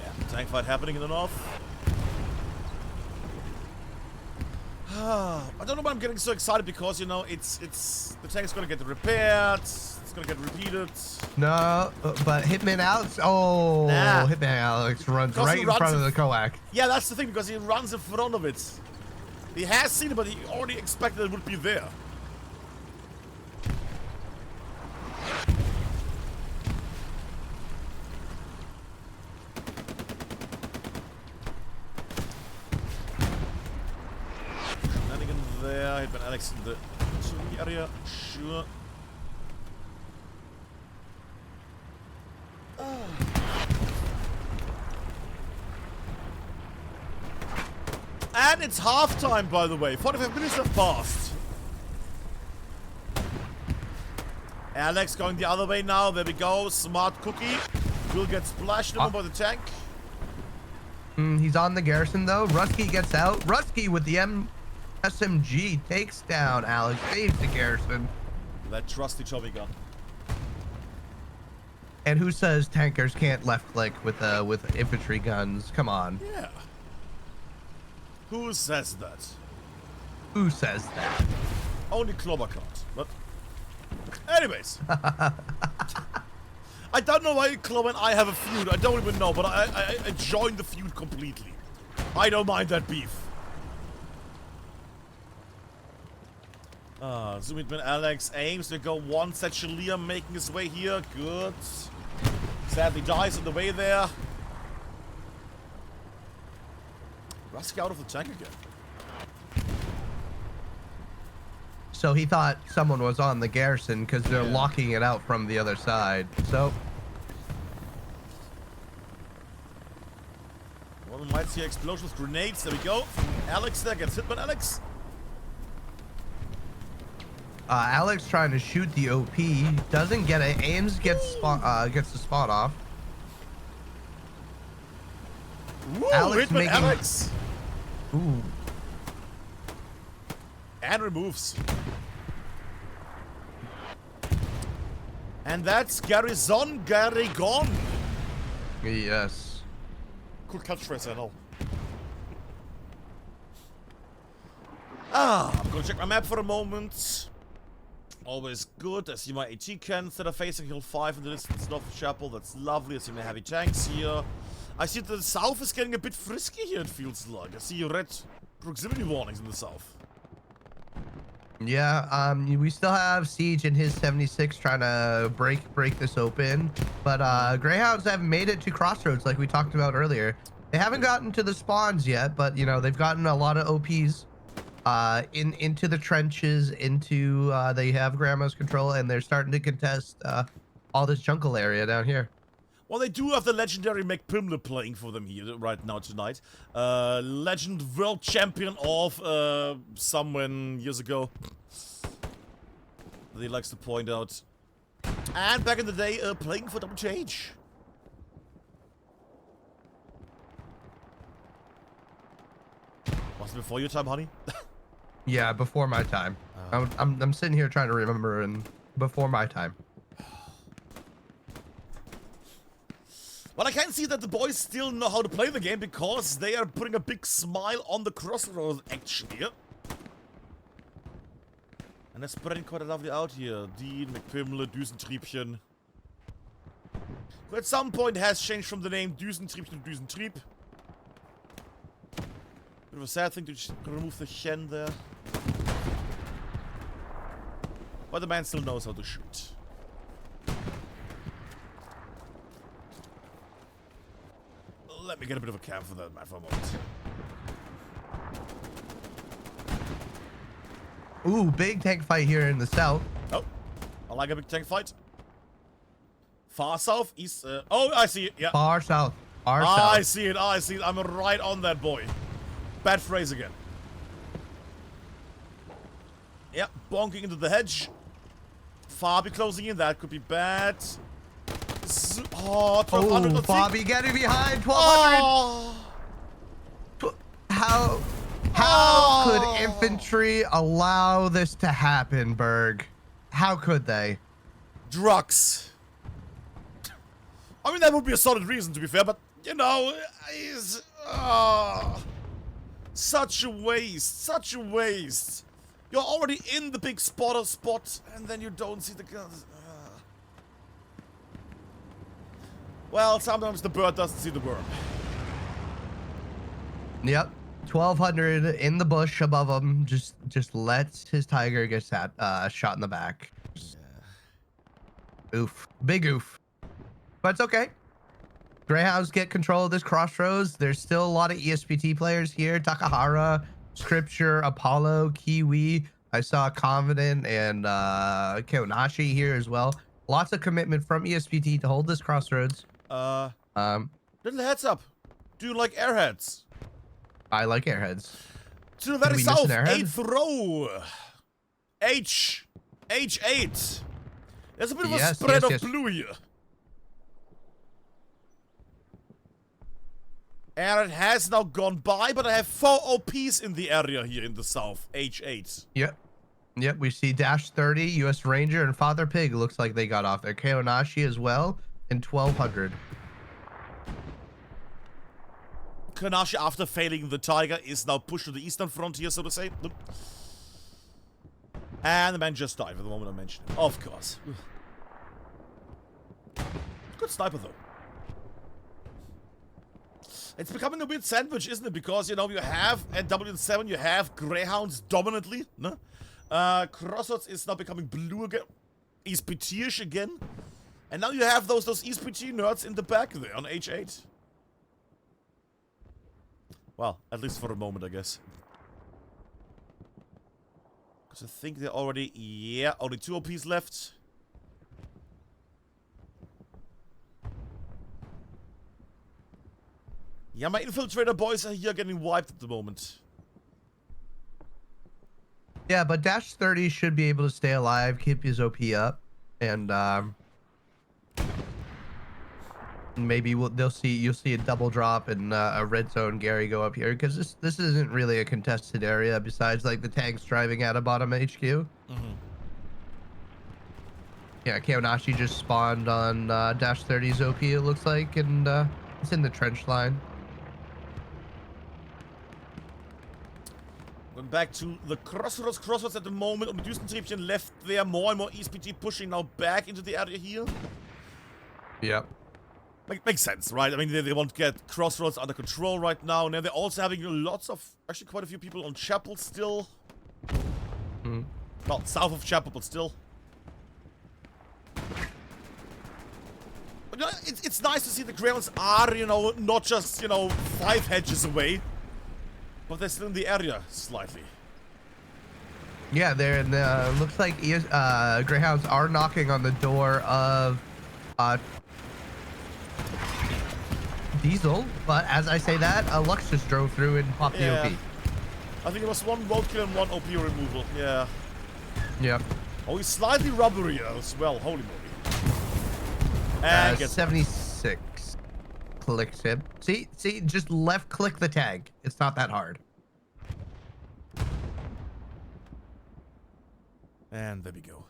Yeah, tank fight happening in the north. I don't know why I'm getting so excited, because, you know, it's the tank is gonna get repaired. It's gonna get repeated. No, but Hitman Alex. Oh, nah. Hitman Alex runs Because right in front of the coax. Yeah, that's the thing, because he runs in front of it. He has seen it, but he already expected it would be there. There, Hitman Alex in the area, sure. And it's halftime, by the way. 45 minutes have passed. Alex going the other way now. There we go. Smart cookie. Will get splashed on by the tank. He's on the garrison though. Rusky gets out. Rusky with the SMG takes down Alex. Saves the garrison. That trusty Tommy gun. And who says tankers can't left click with infantry guns? Come on. Yeah. Who says that? Who says that? Only Clobber can't. But anyways. I don't know why Clobber and I have a feud. I don't even know, but I joined the feud completely. I don't mind that beef. Zoom in when Alex aims to go one. Liam making his way here. Good. Sadly dies on the way there. Rusky out of the tank again. So he thought someone was on the garrison because they're locking it out from the other side. So. Well, we might see an explosion with grenades. There we go. Alex there gets hit by Alex. Alex trying to shoot the OP, doesn't get it. Ames gets the spot off. Ooh, Alex making... Alex. Ooh. And removes. And that's Garrison Gary gone. Yes. Cool catchphrase, I know. I'm gonna check my map for a moment. Always good. I see my AT cannons that are facing Hill 5 in the distance north of Chapel. That's lovely. I see my heavy tanks here. I see that the south is getting a bit frisky here, it feels like. I see red proximity warnings in the south. Yeah, we still have Siege and his 76 trying to break this open. But Greyhounds haven't made it to Crossroads like we talked about earlier. They haven't gotten to the spawns yet, but, you know, they've gotten a lot of OPs. Into the trenches, they have Grandma's control, and they're starting to contest all this jungle area down here. Well, they do have the legendary McPimler playing for them here right now tonight. Legend world champion of someone years ago. That he likes to point out. And back in the day, playing for WH. Was it before your time, honey? Yeah, before my time. I'm sitting here trying to remember, and before my time. Well, I can see that the boys still know how to play the game because they are putting a big smile on the crossroads action here. And they're spreading quite lovely out here. Dean, McPimler, Düsentriebchen. Who at some point has changed from the name Düsentriebchen to Düsentrieb. Bit of a sad thing to remove the Chen there. But the man still knows how to shoot. Let me get a bit of a cam for that man for a moment. Ooh, big tank fight here in the south. Oh, I like a big tank fight. Far south, east. Oh, I see it. Yeah. Far south. Far south. I see it. I see it. I'm right on that boy. Bad phrase again. Yep, bonking into the hedge. Fabi closing in. That could be bad. Oh, 1200. Oh, Fabi getting behind. 1200. Oh. How could infantry allow this to happen, Berg? How could they? Drugs. I mean, that would be a solid reason, to be fair, but, you know, such a waste. Such a waste. You're already in the big spotter spot, and then you don't see the guns. Well, sometimes the bird doesn't see the worm. Yep. 1200 in the bush above him. Just lets his tiger get shot in the back. Yeah. Oof. Big oof. But it's okay. Greyhounds get control of this crossroads. There's still a lot of ESPT players here. Takahara, Scripture, Apollo, Kiwi. I saw Confident and Keonashi here as well. Lots of commitment from ESPT to hold this crossroads. Little heads up. Do you like airheads? I like airheads. To the very south, 8th row. H8. There's a bit of a spread of blue here. And it has now gone by, but I have 4 OPs in the area here in the south. H8. Yep, we see Dash 30, US Ranger, and Father Pig looks like they got off there. Keonashi as well, and 1200. Keonashi, after failing the Tiger, is now pushed to the eastern frontier, so to say. And the man just died at the moment I mentioned him. Of course. Good sniper, though. It's becoming a weird sandwich, isn't it? Because, you know, you have, at W7, you have Greyhounds dominantly, no? Crossroads is now becoming blue again. ESPT-ish again. And now you have those ESPT nerds in the back there on H8. Well, at least for a moment, I guess. Because I think they're already... Yeah, only 2 OPs left. Yeah, my infiltrator boys are here getting wiped at the moment. Yeah, but Dash 30 should be able to stay alive, keep his OP up, and maybe you'll see a double drop and a red zone Gary go up here, because this isn't really a contested area besides like the tanks driving out of bottom HQ. Yeah, Keonashi just spawned on Dash 30's OP, it looks like, and it's in the trench line. Going back to the crossroads at the moment. Only Düsentriebchen left there. More and more ESPT pushing now back into the area here. Yep. Makes sense, right? I mean, they want to get crossroads under control right now. And they're also having lots of, actually quite a few people on Chapel still. Well, south of Chapel, but still. But, you know, it's nice to see the Greyhounds are, you know, not just, you know, 5 hedges away. But they're still in the area, slightly. Yeah, they're in the, looks like Greyhounds are knocking on the door of Diesel, but as I say that, Lux just drove through and popped the OP. I think it was 1 road kill and 1 OP removal. Yeah. Yep. Oh, he's slightly rubbery as well. Holy moly. And gets 76. Clicks him. See, just left click the tag. It's not that hard. And there we go.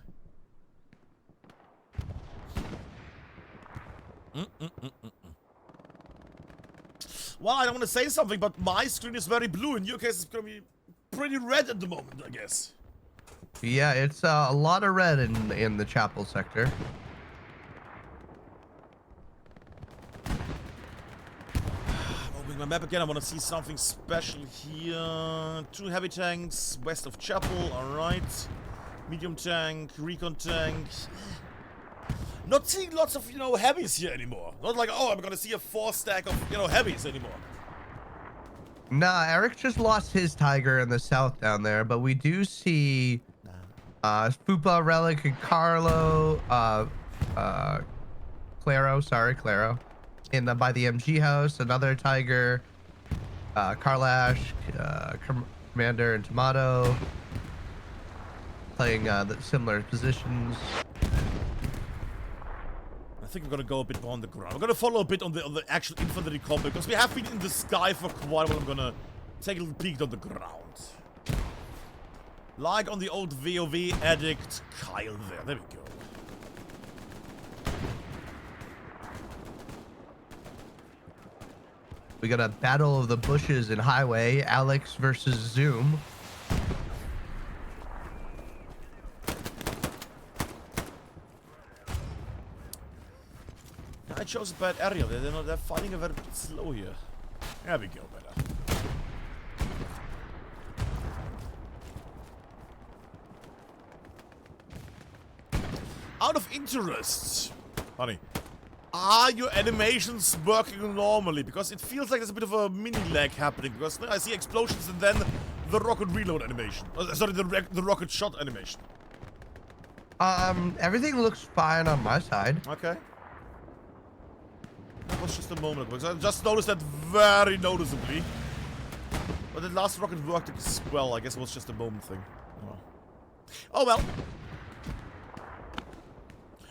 Well, I don't want to say something, but my screen is very blue. In your case, it's going to be pretty red at the moment, I guess. Yeah, it's a lot of red in the chapel sector. Opening my map again, I want to see something special here. 2 heavy tanks west of chapel, alright. Medium tank, recon tank. Not seeing lots of, heavies here anymore. Not like, oh, I'm gonna see a 4 stack of, heavies anymore. Nah, Eric just lost his tiger in the south down there, but we do see Fupa, Relic, and Claro, by the MG house, another tiger, Karlash, Commander, and Tomato playing the similar positions. I think I'm gonna go a bit more on the ground. I'm gonna follow a bit on the actual infantry combat because we have been in the sky for quite a while. I'm gonna take a little peek on the ground. Like on the old WoW addict Kyle there. There we go. We got a battle of the bushes in highway. Alex versus Zoom. I chose a bad area. They're fighting a bit slow here. There we go, better. Out of interest, honey, are your animations working normally? Because it feels like there's a bit of a mini lag happening. Because I see explosions and then the rocket reload animation. Sorry, the rocket shot animation. Everything looks fine on my side. Okay. That was just a moment ago. I just noticed that very noticeably. But the last rocket worked as well. I guess it was just a moment thing. Oh well.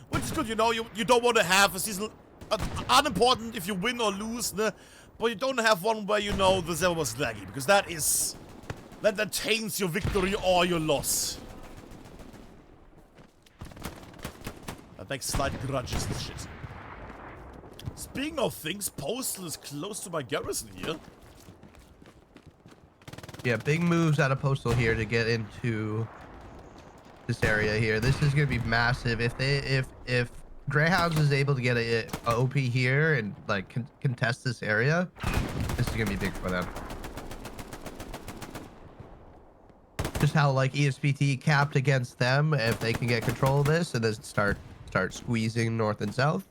Which is good, you don't want to have a season unimportant if you win or lose, but you don't have one where the server was laggy, because that taints your victory or your loss. That makes slight grudges and shit. Speaking of things, Postal is close to my garrison here. Yeah, big moves out of Postal here to get into this area here. This is gonna be massive. If Greyhounds is able to get a OP here and like contest this area, this is gonna be big for them. Just how like ESPT capped against them, if they can get control of this and then start squeezing north and south.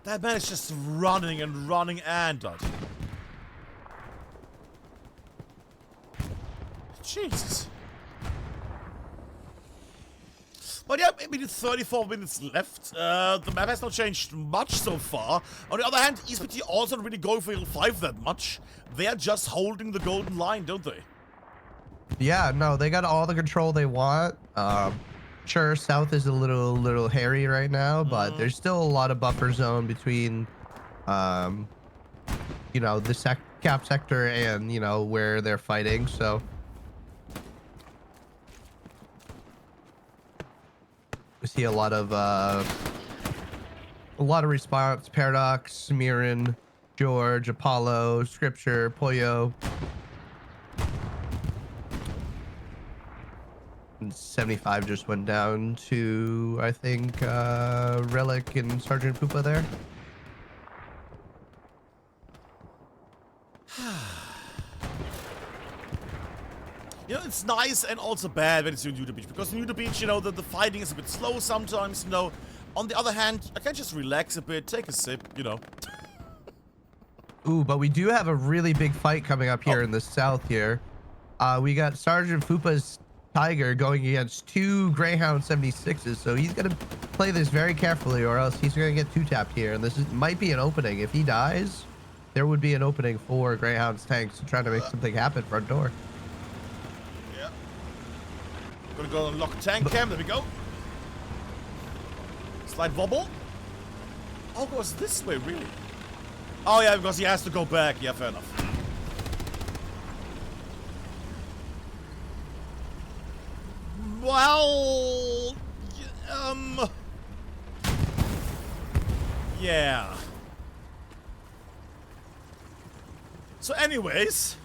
That man is just running and running and dodging. Jesus. But yeah, maybe 34 minutes left. The map has not changed much so far. On the other hand, ESPT also not really going for L5 that much. They're just holding the golden line, don't they? Yeah, no, they got all the control they want. Sure, south is a little hairy right now, but there's still a lot of buffer zone between, the cap sector and, where they're fighting, so. We see a lot of response. Paradox, Smirin, George, Apollo, Scripture, Pollo. And 75 just went down to, I think, Relic and Sergeant Poopa there. It's nice and also bad when it's in Nuda Beach, because in Nuda Beach, the fighting is a bit slow sometimes, On the other hand, I can just relax a bit, take a sip, Ooh, but we do have a really big fight coming up here in the south here. We got Sergeant Fupa's Tiger going against 2 Greyhound 76s, so he's gonna play this very carefully, or else he's gonna get 2-tapped here. And this might be an opening. If he dies, there would be an opening for Greyhound's tanks to try to make something happen front door. Yeah. Gonna go and lock tank cam. There we go. Slight wobble. Oh, it goes this way, really? Oh yeah, because he has to go back. Yeah, fair enough. Well, yeah. So anyways.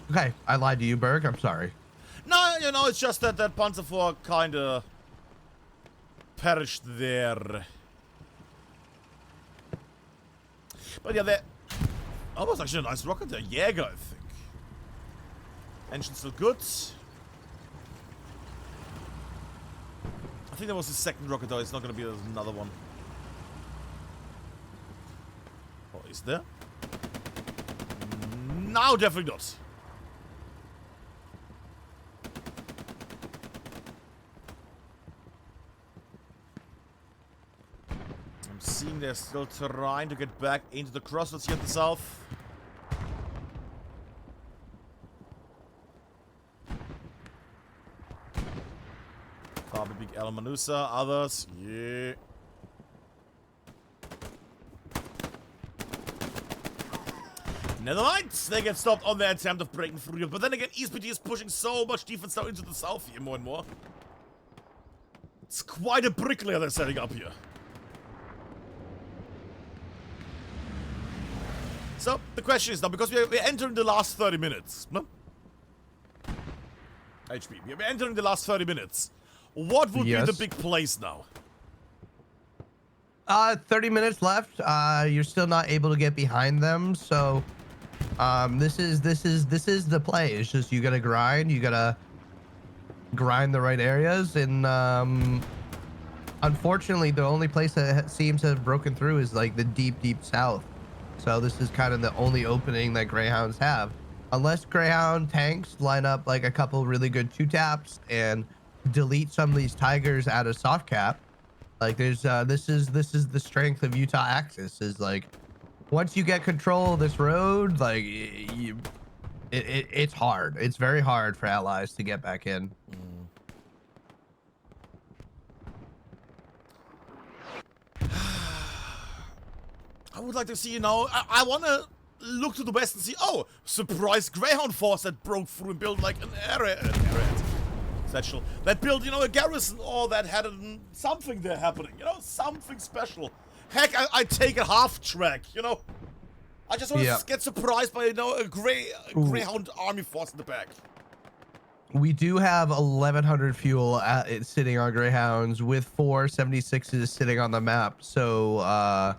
Okay, I lied to you, Berg. I'm sorry. No, you know, it's just that that Panzer IV kinda perished there. But yeah, that was actually a nice rocket there. Jäger, I think. Engine's still good. I think that was the second rocket though. It's not gonna be another one. Oh, is there? No, definitely not. I'm seeing they're still trying to get back into the crossroads here at the south. Probably Big El Manusa, others, yeah. Never mind, they get stopped on their attempt of breaking through. But then again, ESPT is pushing so much defense now into the south here more and more. It's quite a bricklayer they're setting up here. So, the question is now, because we're entering the last 30 minutes, no? HP, we're entering the last 30 minutes. What would be the big plays now? 30 minutes left. You're still not able to get behind them, so this is the play. It's just you gotta grind. You gotta grind the right areas, and unfortunately, the only place that seems to have broken through is like the deep south. So this is kind of the only opening that Greyhounds have, unless Greyhound tanks line up like a couple really good 2-taps and delete some of these Tigers out of soft cap. Like there's this is the strength of Utah Axis, is like once you get control of this road, like it's hard. It's very hard for allies to get back in. I would like to see, you know, I want to look to the west and see, oh, surprise Greyhound force that broke through and built like an area satchel. That built, you know, a garrison, or that had something there happening, you know, something special. Heck, I take a half track, you know. I just want to get surprised by, you know, a Greyhound army force in the back. We do have 1,100 fuel sitting on Greyhounds with 4 76s sitting on the map. So,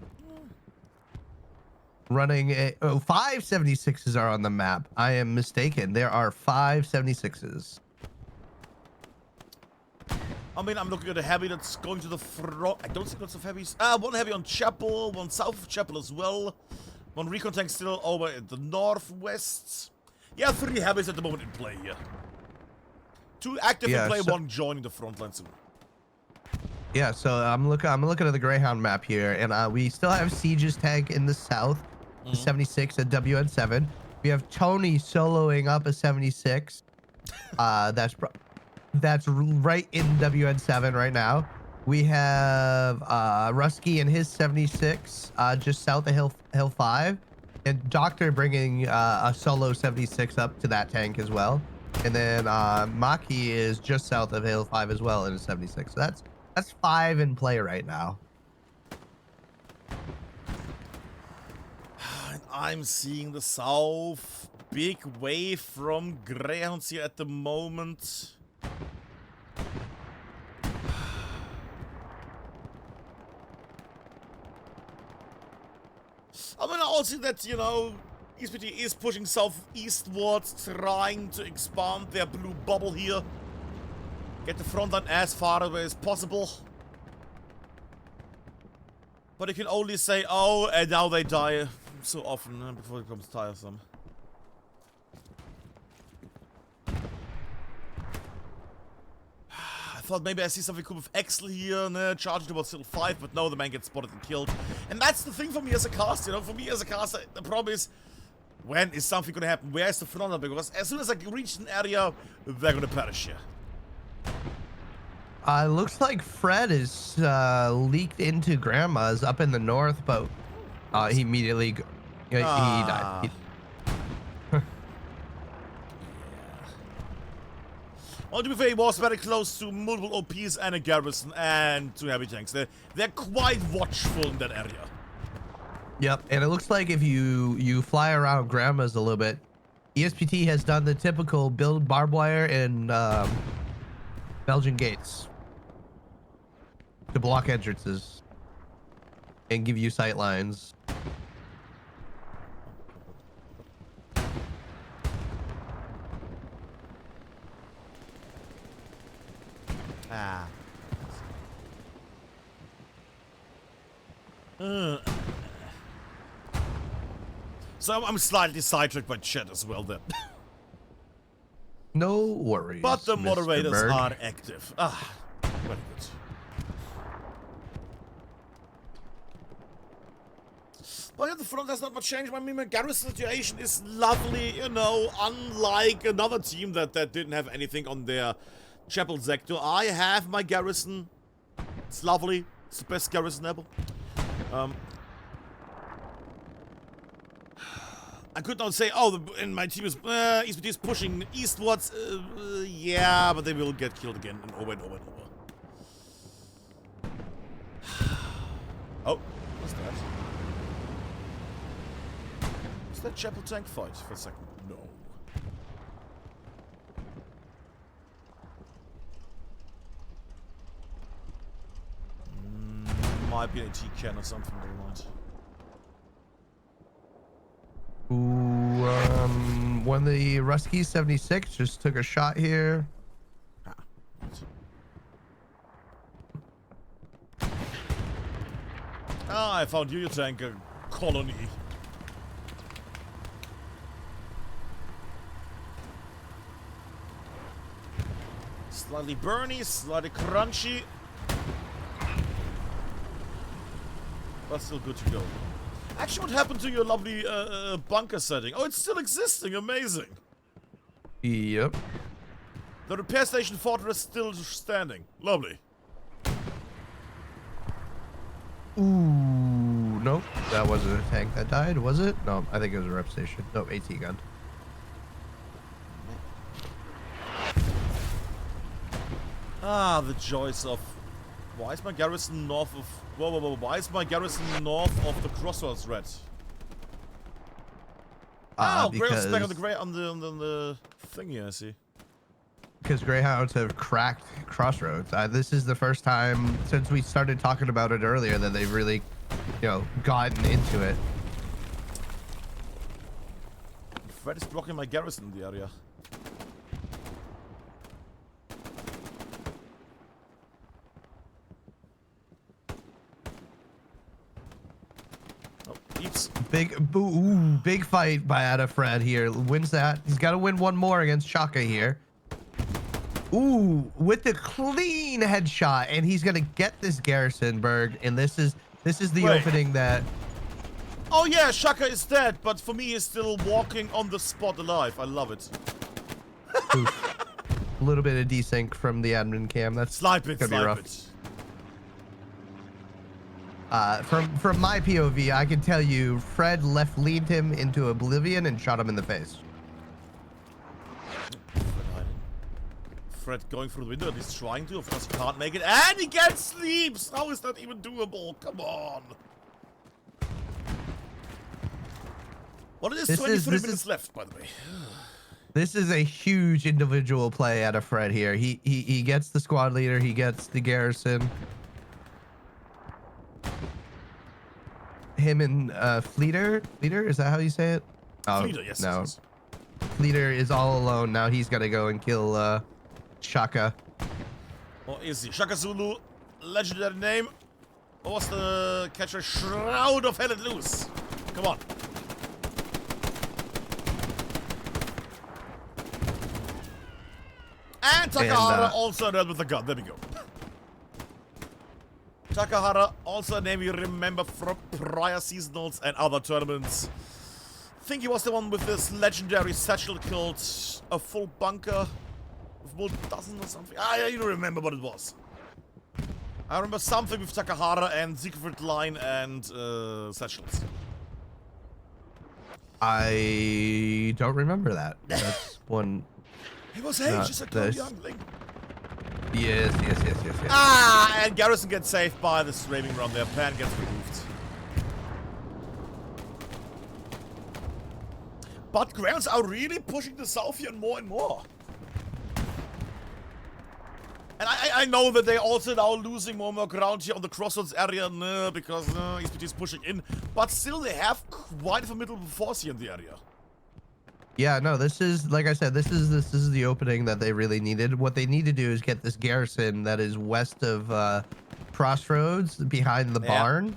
running 5 76s are on the map. I am mistaken. There are 5 76s. I mean, I'm looking at a heavy that's going to the front. I don't see lots of heavies. One heavy on Chapel, one south of Chapel as well. One recon tank still over in the northwest. Yeah, 3 heavies at the moment in play here. 2 active in play, 1 joining the front line soon. Yeah, so I'm looking at the Greyhound map here, and we still have Siege's tank in the south, the 76 at WN7. We have Tony soloing up a 76. That's right in WN7 right now. We have Rusky and his 76 just south of Hill 5, and Doctor bringing a solo 76 up to that tank as well. And then Maki is just south of Hill 5 as well in a 76. So that's 5 in play right now. And I'm seeing the south. Big wave from Greyhounds here at the moment. I mean, I also see that, you know, ESPT is pushing southeastwards, trying to expand their blue bubble here. Get the front line as far away as possible. But you can only say, oh, and now they die so often before it becomes tiresome. thought maybe I see something cool with Axel here, charging towards Hill 5, but no, the man gets spotted and killed. And that's the thing for me as a caster, you know, for me as a caster, the problem is, when is something gonna happen? Where is the phenomenon? Because as soon as I reach an area, they're gonna perish here. Looks like Fred is leaked into Grandma's up in the north, but he immediately he died. Well, to be fair, he was very close to multiple OPs and a garrison and two heavy tanks. They're quite watchful in that area. Yep, and it looks like if you fly around Grandma's a little bit, ESPT has done the typical build barbed wire and Belgian gates to block entrances and give you sight lines. So I'm slightly sidetracked by chat as well then. No worries. But the moderators Berg. are active. Ah, very good. But yeah, the front has not much changed. I mean, my garrison situation is lovely, you know, unlike another team that didn't have anything on their chapel sector. I have my garrison. It's lovely. It's the best garrison ever. I could not say, oh, and my team is, ESPT is pushing eastwards. Yeah, but they will get killed again and over and over and over. Oh, what's that? Was that chapel tank fight for a second? No. Might be an AT can or something, never mind. Ooh, one of the Ruskies 76 just took a shot here. Ah, I found you, tank colony. Slightly burny, slightly crunchy. But still good to go. Actually, what happened to your lovely bunker setting? Oh, it's still existing. Amazing. Yep. The repair station fortress still standing. Lovely. Ooh, nope. That wasn't a tank that died, was it? No, I think it was a rep station. Nope, AT gun. Ah, the joys of... Why is my garrison north of... Whoa, whoa, whoa. Why is my garrison north of the crossroads red? Oh, Greyhounds back on the thing here, I see. Because Greyhounds have cracked crossroads. This is the first time since we started talking about it earlier that they've really, you know, gotten into it. Fred is blocking my garrison in the area. Big fight by Adafred here. Wins that. He's got to win one more against Shaka here. Ooh, with the clean headshot, and he's gonna get this garrison, Berg. And this is the opening that. Oh yeah, Shaka is dead, but for me, he's still walking on the spot alive. I love it. Oof. A little bit of desync from the admin cam. That's gonna be rough. From my POV, I can tell you, Fred leaned him into oblivion and shot him in the face. Fred going through the window, he's trying to, of course he can't make it, and he gets sleeps! How is that even doable? Come on! Well, it is 23 minutes left, by the way. This is a huge individual play out of Fred here. He gets the squad leader, he gets the garrison. Him and Fleeter, is that how you say it? Oh, Fleeter, yes. No. Fleeter is all alone now. He's got to go and kill Shaka. Or is he? Shaka Zulu, legendary name. What was the catcher? Shroud of Hell and Loose. Come on. And Takahara also dealt with the gun. There we go. Takahara, also a name you remember from prior seasonals and other tournaments. I think he was the one with this legendary satchel killed a full bunker with more dozen or something. I don't remember what it was. I remember something with Takahara and Siegfried Line and satchels. I don't remember that. That's one. He was just a cool youngling. Yes. Ah, and Garrison gets saved by the streaming run there. Pan gets removed. But Greyhounds are really pushing the south here more and more. And I know that they're also now losing more and more ground here on the crossroads area because ESPT is pushing in. But still, they have quite a formidable force here in the area. Yeah, no, this is, like I said, this is the opening that they really needed. What they need to do is get this garrison that is west of Crossroads behind the barn.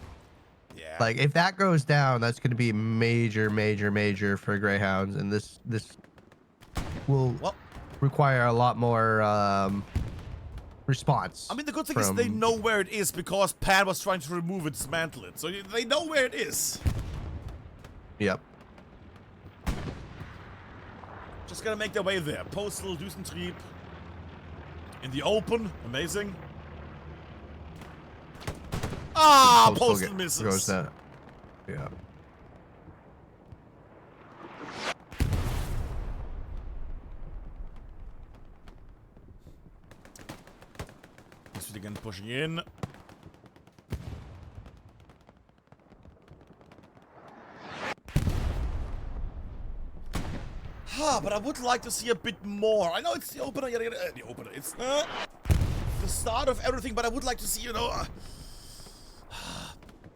Yeah. Like, if that goes down, that's going to be major for Greyhounds. And this will require a lot more response. I mean, the good thing is they know where it is because Pan was trying to remove it, dismantle it. So they know where it is. Yep. Just gonna make their way there. Postal, Düsentrieb. In the open. Amazing. Ah, Postal misses. Goes that. Yeah. This again pushing in. But I would like to see a bit more. I know it's the opener, the opener. It's the start of everything, but I would like to see, you know.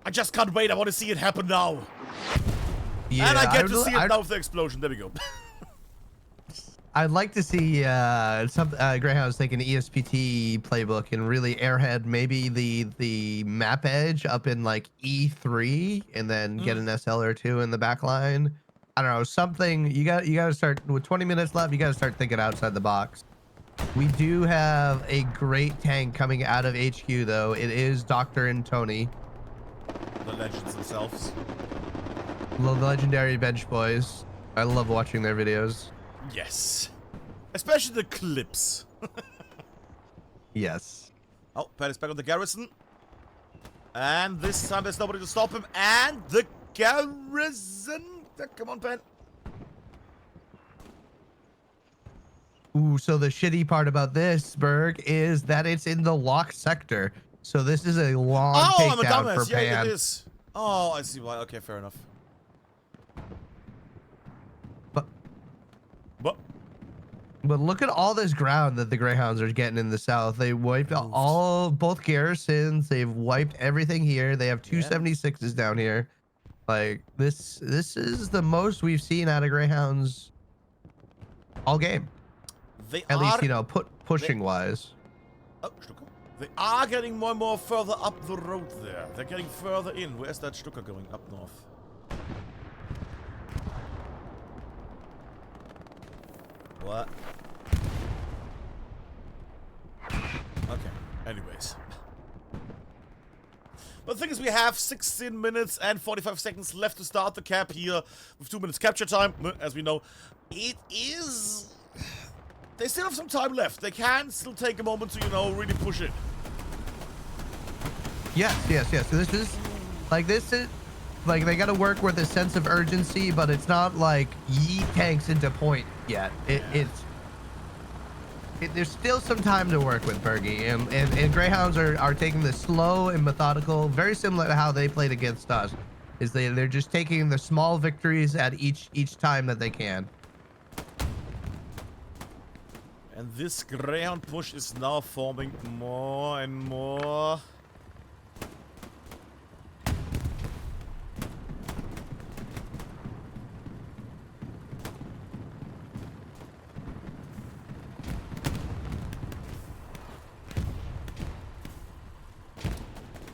I just can't wait. I want to see it happen now. Yeah, and I get to see it now with the explosion. There we go. I'd like to see some Greyhounds take an ESPT playbook and really airhead maybe the map edge up in like E3 and then get an SL or two in the back line. I don't know, something. You got to start with 20 minutes left. You got to start thinking outside the box. We do have a great tank coming out of HQ though. It is Doctor and Tony, the legends themselves, the legendary bench boys. I love watching their videos. Yes, especially the clips. Yes. Oh, Pat is back on the garrison, and this time there's nobody to stop him. And the garrison. Come on, Pat. Ooh, so the shitty part about this, Berg, is that it's in the locked sector. So this is a long takedown I'm a dumbass. for Pan. Yeah, it is. Oh, I see why. Okay, fair enough. But look at all this ground that the Greyhounds are getting in the south. They wiped both garrisons. They've wiped everything here. They have 276s down here. Like this is the most we've seen out of Greyhounds all game. At least, you know, pushing wise. Oh, Stucker. They are getting more and more further up the road there. They're getting further in. Where's that Stucker going? Up north. What? Okay. Anyways. But the thing is, we have 16 minutes and 45 seconds left to start the cap here with 2 minutes capture time, as we know. It is... They still have some time left. They can still take a moment to, you know, really push it. Yes. So this is... Like, they gotta work with a sense of urgency, but it's not like yeet tanks into point yet. There's still some time to work with, Bergie, and Greyhounds are taking this slow and methodical, very similar to how they played against us. Is they're just taking the small victories at each time that they can. And this Greyhound push is now forming more and more.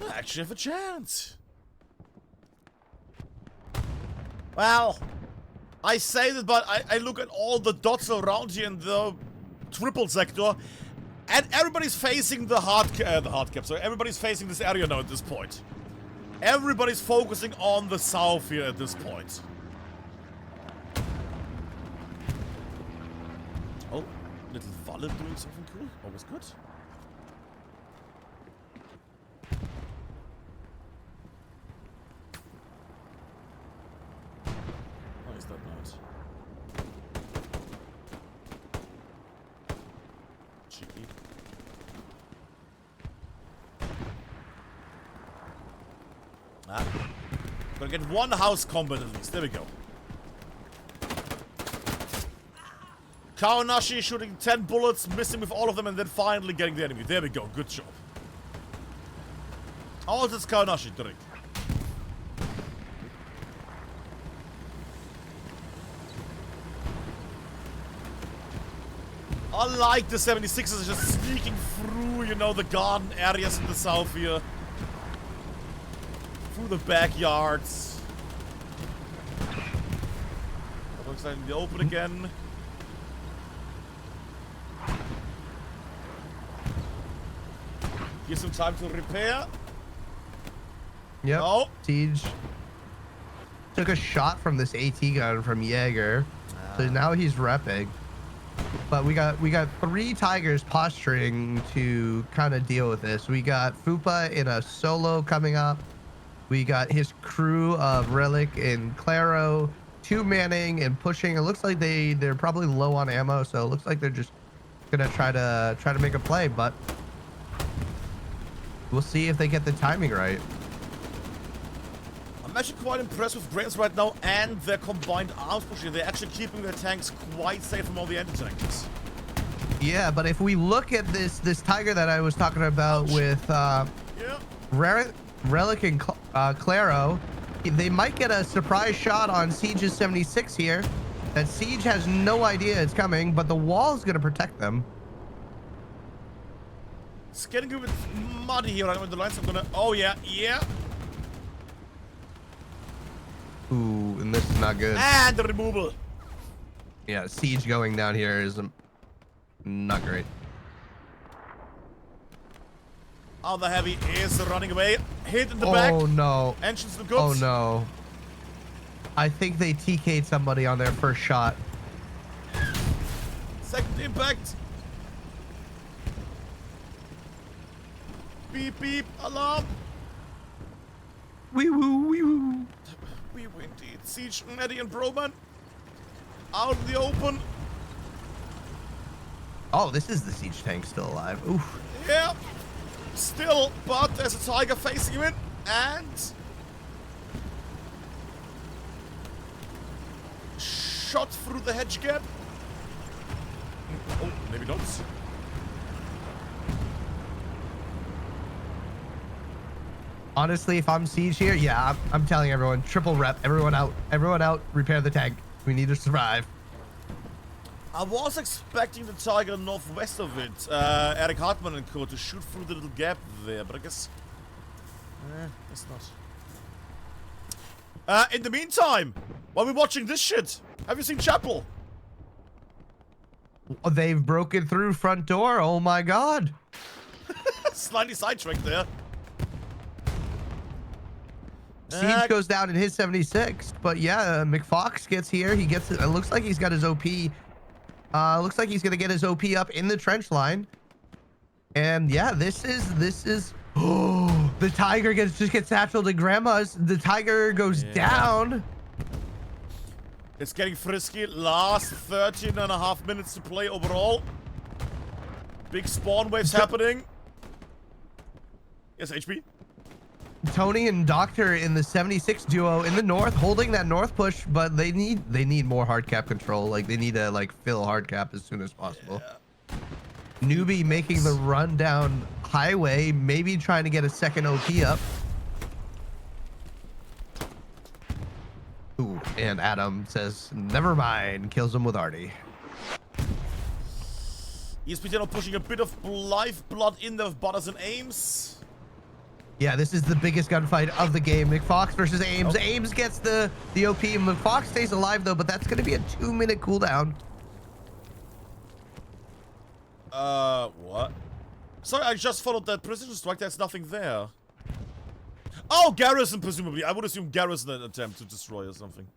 Actually have a chance. Well, I say that, but I look at all the dots around here and the triple sector, and everybody's facing the hard cap. So everybody's facing this area now at this point. Everybody's focusing on the south here at this point. Oh, little Valle doing something cool. Always good. Oh, is that not? Cheeky. Ah. Gotta get one house combat at least. There we go. Kaonashi shooting 10 bullets, missing with all of them, and then finally getting the enemy. There we go. Good job. All this Kaonashi doing. Unlike the 76ers just sneaking through, you know, the garden areas in the south here. Through the backyards. That looks like in the open again. Give some time to repair. Yep. Oh. Siege took a shot from this AT gun from Jaeger. So now he's repping. But we got 3 Tigers posturing to kind of deal with this. We got Fupa in a solo coming up. We got his crew of Relic and Claro, 2 manning and pushing. It looks like they're probably low on ammo, so it looks like they're just gonna try to make a play, but we'll see if they get the timing right. I'm actually quite impressed with Greyhounds right now and their combined arms pushing. They're actually keeping their tanks quite safe from all the anti-tanks. Yeah, but if we look at this Tiger that I was talking about with Relic and Claro, they might get a surprise shot on Siege's 76 here. That Siege has no idea it's coming, but the wall is going to protect them. It's getting a bit muddy here right with the lines. I'm gonna. Oh yeah. Ooh, and this is not good. And the removal. Yeah, Siege going down here is not great. Oh, the heavy is running away. Hit in the back. Oh no. Entrance to goods. Oh no. I think they TK'd somebody on their first shot. Second impact. Beep beep. Alarm. Wee woo, wee woo. We win indeed. Siege, Eddie and Broman. Out in the open. Oh, this is the Siege tank still alive. Oof. Yeah. Still, but there's a Tiger facing him in. And shot through the hedge gap. Oh, maybe not. Honestly, if I'm Siege here, yeah, I'm telling everyone, triple rep, everyone out, repair the tank. We need to survive. I was expecting the Tiger northwest of it, Eric Hartmann and co, to shoot through the little gap there, but I guess it's not. In the meantime, while we're watching this shit, have you seen Chapel? They've broken through front door. Oh my god. Slightly sidetracked there. Siege goes down in his 76, but yeah, McFox gets here. He gets it. It looks like he's got his OP. Looks like he's gonna get his OP up in the trench line. And yeah, this is. Oh, the Tiger just gets satcheled to Grandma's. The Tiger goes down. It's getting frisky. Last 13.5 minutes to play overall. Big spawn waves happening. Yes, HP. Tony and Doctor in the 76 duo in the north, holding that north push, but they need more hard cap control. Like they need to fill hard cap as soon as possible. Yeah. Newbie making the run down highway, maybe trying to get a second OP up. Ooh, and Adam says, never mind, kills him with Artie. ESPT now pushing a bit of lifeblood in the Butters and Ames. Yeah, this is the biggest gunfight of the game. McFox versus Ames. Ames gets the OP. McFox stays alive though, but that's going to be a 2-minute cooldown. What? Sorry, I just followed that precision strike. There's nothing there. Oh, garrison, presumably. I would assume garrison an attempt to destroy or something.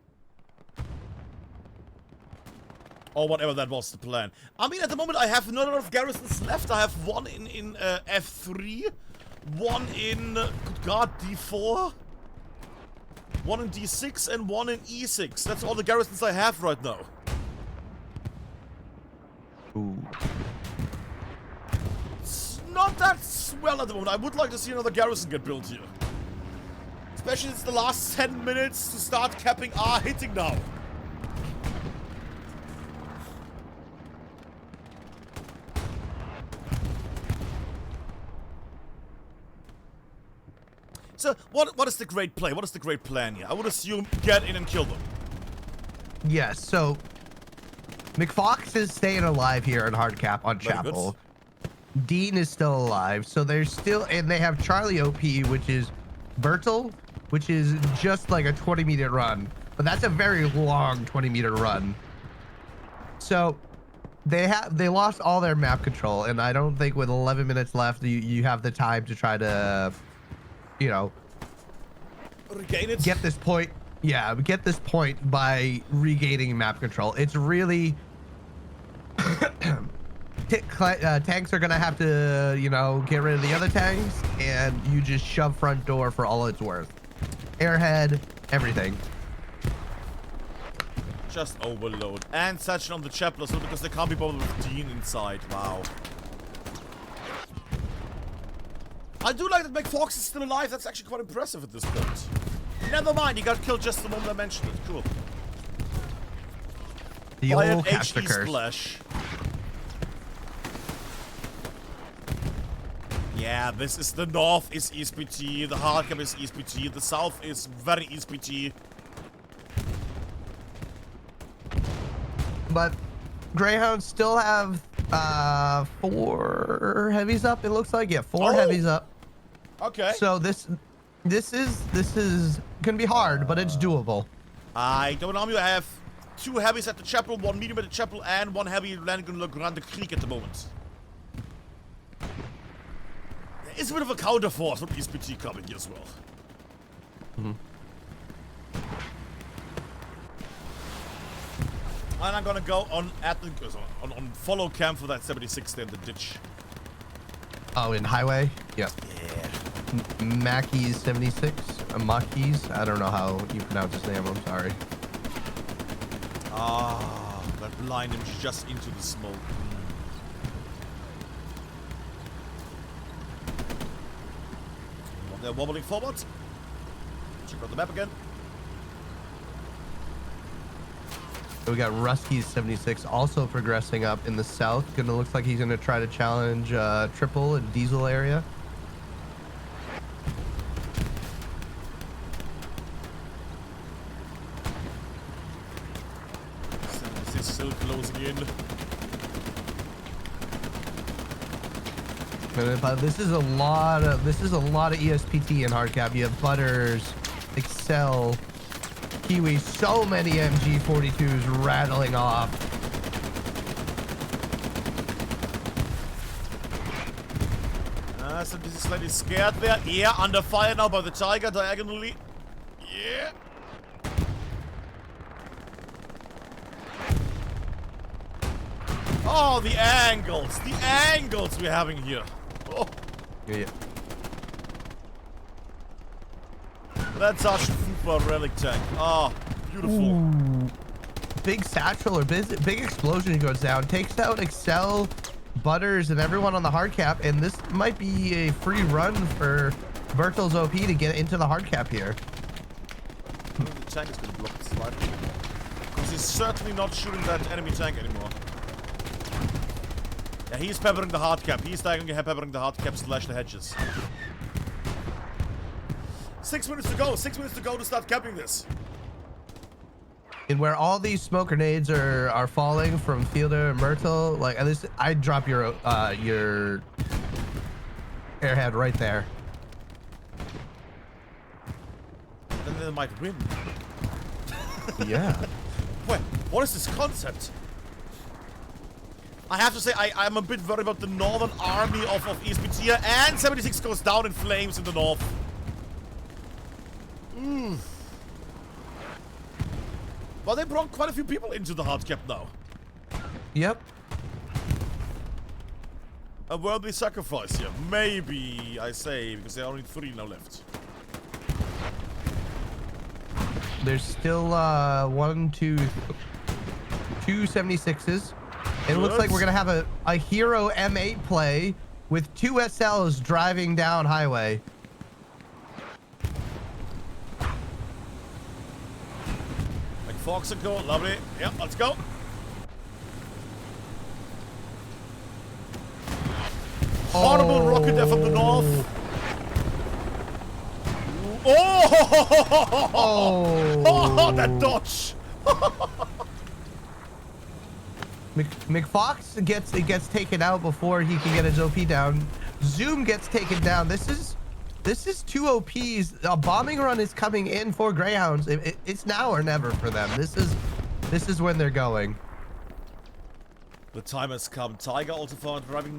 Or whatever that was the plan. I mean, at the moment, I have not a lot of garrisons left. I have one in F3. One in, good god, D4. One in D6 and one in E6. That's all the garrisons I have right now. Ooh. It's not that swell at the moment. I would like to see another garrison get built here. Especially since the last 10 minutes to start capping are hitting now. So, what is the great play? What is the great plan here? I would assume get in and kill them. Yes, so McFox is staying alive here in Hardcap on Very Chapel. Dean is still alive, so there's still, and they have Charlie OP, which is Bertel, which is just like a 20-meter run, but that's a very long 20-meter run. So they lost all their map control, and I don't think with 11 minutes left you have the time to try to, you know, regain it. Get this point. Yeah, get this point by regaining map control. It's really tanks are gonna have to, you know, get rid of the other tanks, and you just shove front door for all it's worth. Airhead, everything. Just overload. And Satchel on the Chapel as well, because they can't be bothered with Dean inside. Wow. I do like that McFox is still alive. That's actually quite impressive at this point. Never mind, he got killed just the moment I mentioned it. Cool. The old caster curse. Splash. Yeah, this is the north is ESPT, the hardcap is ESPT, the south is very ESPT. But Greyhounds still have 4 heavies up, it looks like. Yeah, 4 heavies up. Okay. So this is gonna be hard, but it's doable. I don't know you. I have 2 heavies at the chapel, 1 medium at the chapel, and 1 heavy landing on Le Grande Krieg at the moment. There is a bit of a counter force from ESPT coming here as well. Mm-hmm. And I'm gonna go on at the on follow camp for that 76 there in the ditch. Oh, in highway? Yep. Yeah. Mackey's 76. Mackey's? I don't know how you pronounce his name. I'm sorry. Ah, that blind him just into the smoke. They're wobbling forward. Check out the map again. So we got Rusky's 76 also progressing up in the south. Gonna looks like he's gonna try to challenge Triple and Diesel area. This is still closing in. But this is a lot of ESPT in hardcap. You have Butters, Excel, Kiwi, so many MG42s rattling off. So this is slightly scared there. Yeah, under fire now by the Tiger diagonally. Yeah. Oh, the angles. The angles we're having here. Oh. Yeah. That's our super relic tank. Oh, beautiful. Ooh. Big satchel or big explosion goes down. Takes out Excel, Butters, and everyone on the hard cap. And this might be a free run for Bertel's OP to get into the hard cap here. The tank is going to block it slightly. Because he's certainly not shooting that enemy tank anymore. Yeah, he's peppering the hard cap. He's peppering the hard cap / the hedges. 6 minutes to go. 6 minutes to go to start capping this. And where all these smoke grenades are falling from Fielder and Myrtle, like at least I'd drop your airhead right there. Then they might win. Yeah. Wait, what is this concept? I have to say, I'm a bit worried about the northern army of ESPT here, and 76 goes down in flames in the north. Well, they brought quite a few people into the hard cap now. Yep. A worthy sacrifice here. Maybe, I say, because there are only 3 now left. There's still 2 76s. It looks like we're gonna have a hero M8 play with 2 SLs driving down highway. Like Fox and go, lovely. Yep, let's go. Horrible rocket there from the north. Oh, that dodge. McFox gets taken out before he can get his OP down. Zoom gets taken down. This is 2 OPs. A bombing run is coming in for Greyhounds. It's now or never for them. This is when they're going. The time has come. Tiger also found driving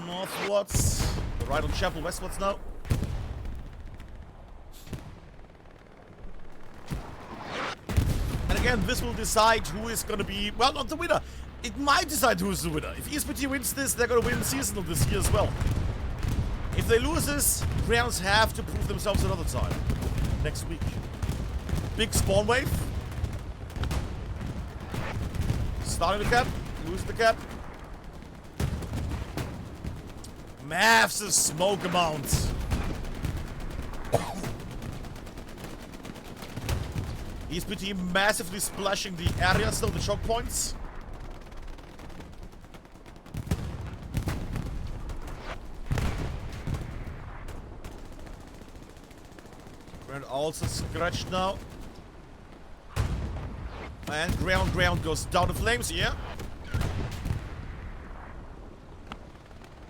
northwards. Right on Chapel westwards now. And again, this will decide who is going to be, well, not the winner. It might decide who's the winner. If ESPT wins this, they're going to win the season of this year as well. If they lose this, Greyhounds have to prove themselves another time. Next week. Big spawn wave. Starting the cap. Losing the cap. Massive smoke amount. ESPT massively splashing the area still, the choke points. And also scratched now. And ground goes down the flames, yeah.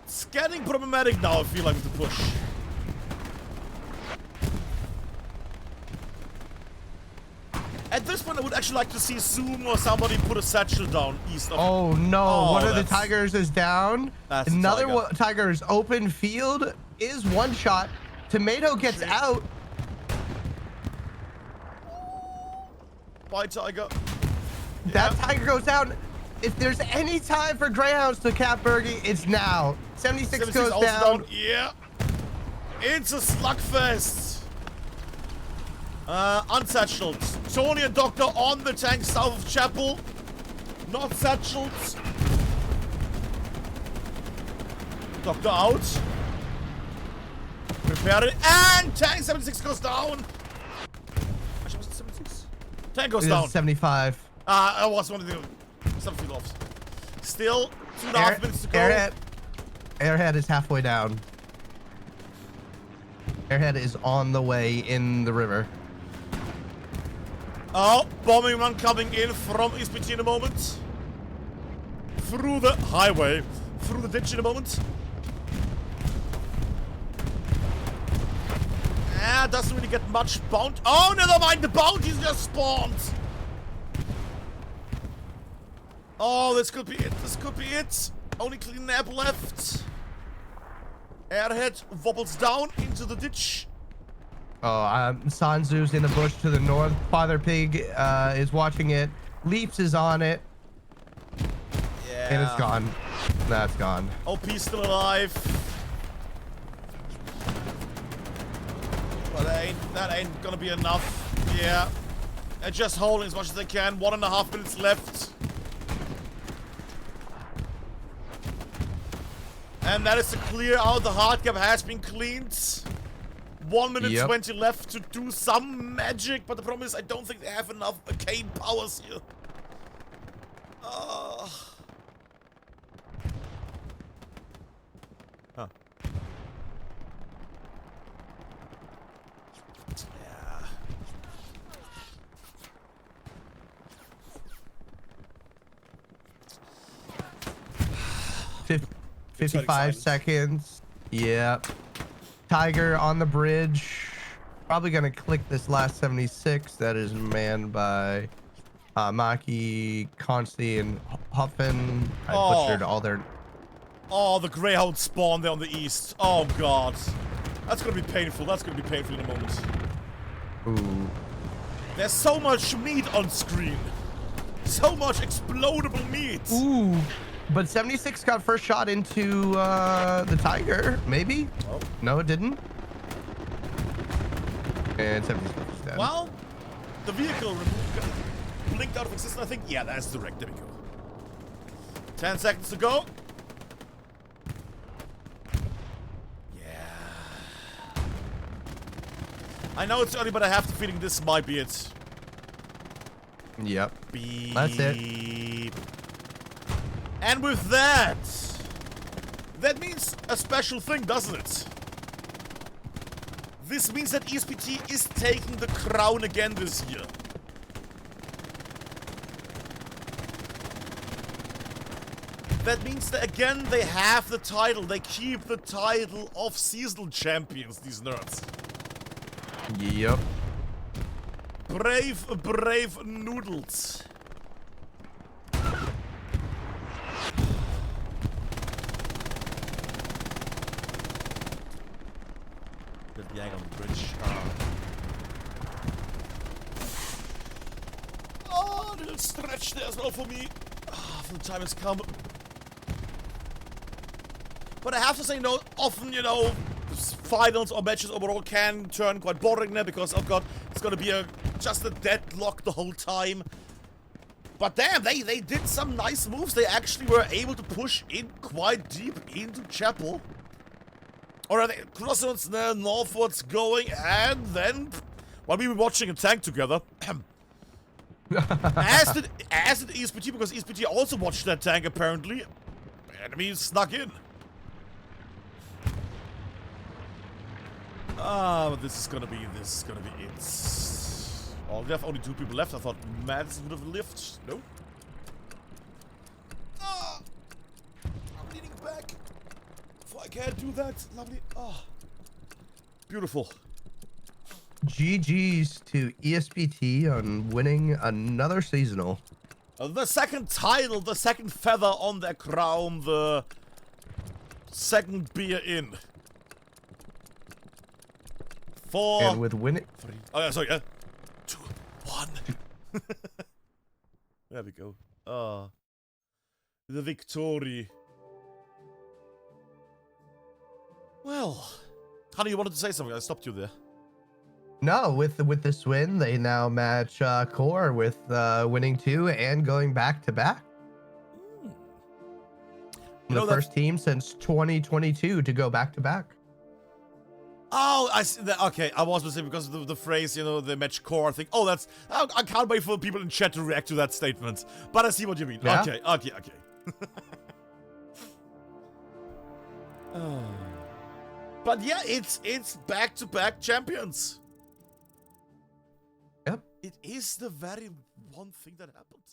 It's getting problematic now, I feel like, with the push. At this point, I would actually like to see Zoom or somebody put a satchel down east of. Oh no, one of the Tigers is down. Another Tiger is open field, is one shot. Tomato gets out. Bye, Tiger. That Tiger goes down. If there's any time for Greyhounds to cap Bergie, it's now. 76 goes down. Yeah. It's a slugfest. Unsatcheled. Tony and Doctor on the tank south of Chapel. Not satcheled. Doctor out. Prepared it. And tank 76 goes down. Actually, was it 76? Tank goes down. 75. I was one of the 7 feet off. Still 2.5 minutes to go. Airhead is halfway down. Airhead is on the way in the river. Oh, bombing run coming in from ESPT in a moment. Through the highway. Through the ditch in a moment. Ah, doesn't really get much bounty. Oh, never mind. The bounties just spawned. Oh, this could be it. This could be it. Only clean nap left. Airhead wobbles down into the ditch. Oh, Sanzu's in the bush to the north. Father Pig is watching it. Leaps is on it. Yeah. And it's gone. That's gone. OP's still alive. But that ain't gonna be enough. Yeah. They're just holding as much as they can. 1.5 minutes left. And that is to clear out. The hard cap has been cleaned. 1 minute 20 left to do some magic, but the problem is I don't think they have enough arcane powers here. Huh. Yeah. 55 seconds. Yep. Tiger on the bridge. Probably gonna click this last 76 that is manned by Maki, Consti, and Huffin. I Oh. butchered all their... Oh, the Greyhounds spawn there on the east. Oh, God. That's gonna be painful. That's gonna be painful in a moment. Ooh. There's so much meat on screen. So much explodable meat. Ooh. But 76 got first shot into the Tiger. Maybe? Oh. No, it didn't. And 76 is dead. Well, the vehicle blinked out of existence, I think. Yeah, that's direct. There we go. 10 seconds to go. Yeah. I know it's early, but I have the feeling this might be it. Yep. Beep. That's it. And with that, that means a special thing, doesn't it? This means that ESPT is taking the crown again this year. That means that again they have the title. They keep the title of seasonal champions, these nerds. Yep. Brave, brave noodles. Get the egg on the bridge. Oh, a little stretch there as well for me. For the time has come. But I have to say, often, finals or matches overall can turn quite boring there because, oh god, it's gonna be just a deadlock the whole time. But damn, they did some nice moves. They actually were able to push in quite deep into Chapel. Or they crosswards there, northwards going, and then, while we were watching a tank together, as did ESPT, because ESPT also watched that tank apparently, enemy snuck in. But this is gonna be it. Oh, we have only 2 people left. I thought Mads would have lived. No. I'm leaning back. I can't do that. Lovely. Beautiful. GG's to ESPT on winning another seasonal. The second title, the second feather on their crown, the second beer in. 4. And with winning... 3. Oh, yeah, sorry. 2, 1. There we go. The victory. Well, Honey, you wanted to say something. I stopped you there. No, with this win, they now match Core with winning 2 and going back to back. The first team since 2022 to go back to back. Oh, I see that. Okay, I was specific because of the phrase, the match Core thing. Oh, that's. I can't wait for people in chat to react to that statement. But I see what you mean. Yeah? Okay. But yeah, it's back-to-back champions. Yep. It is the very one thing that happened.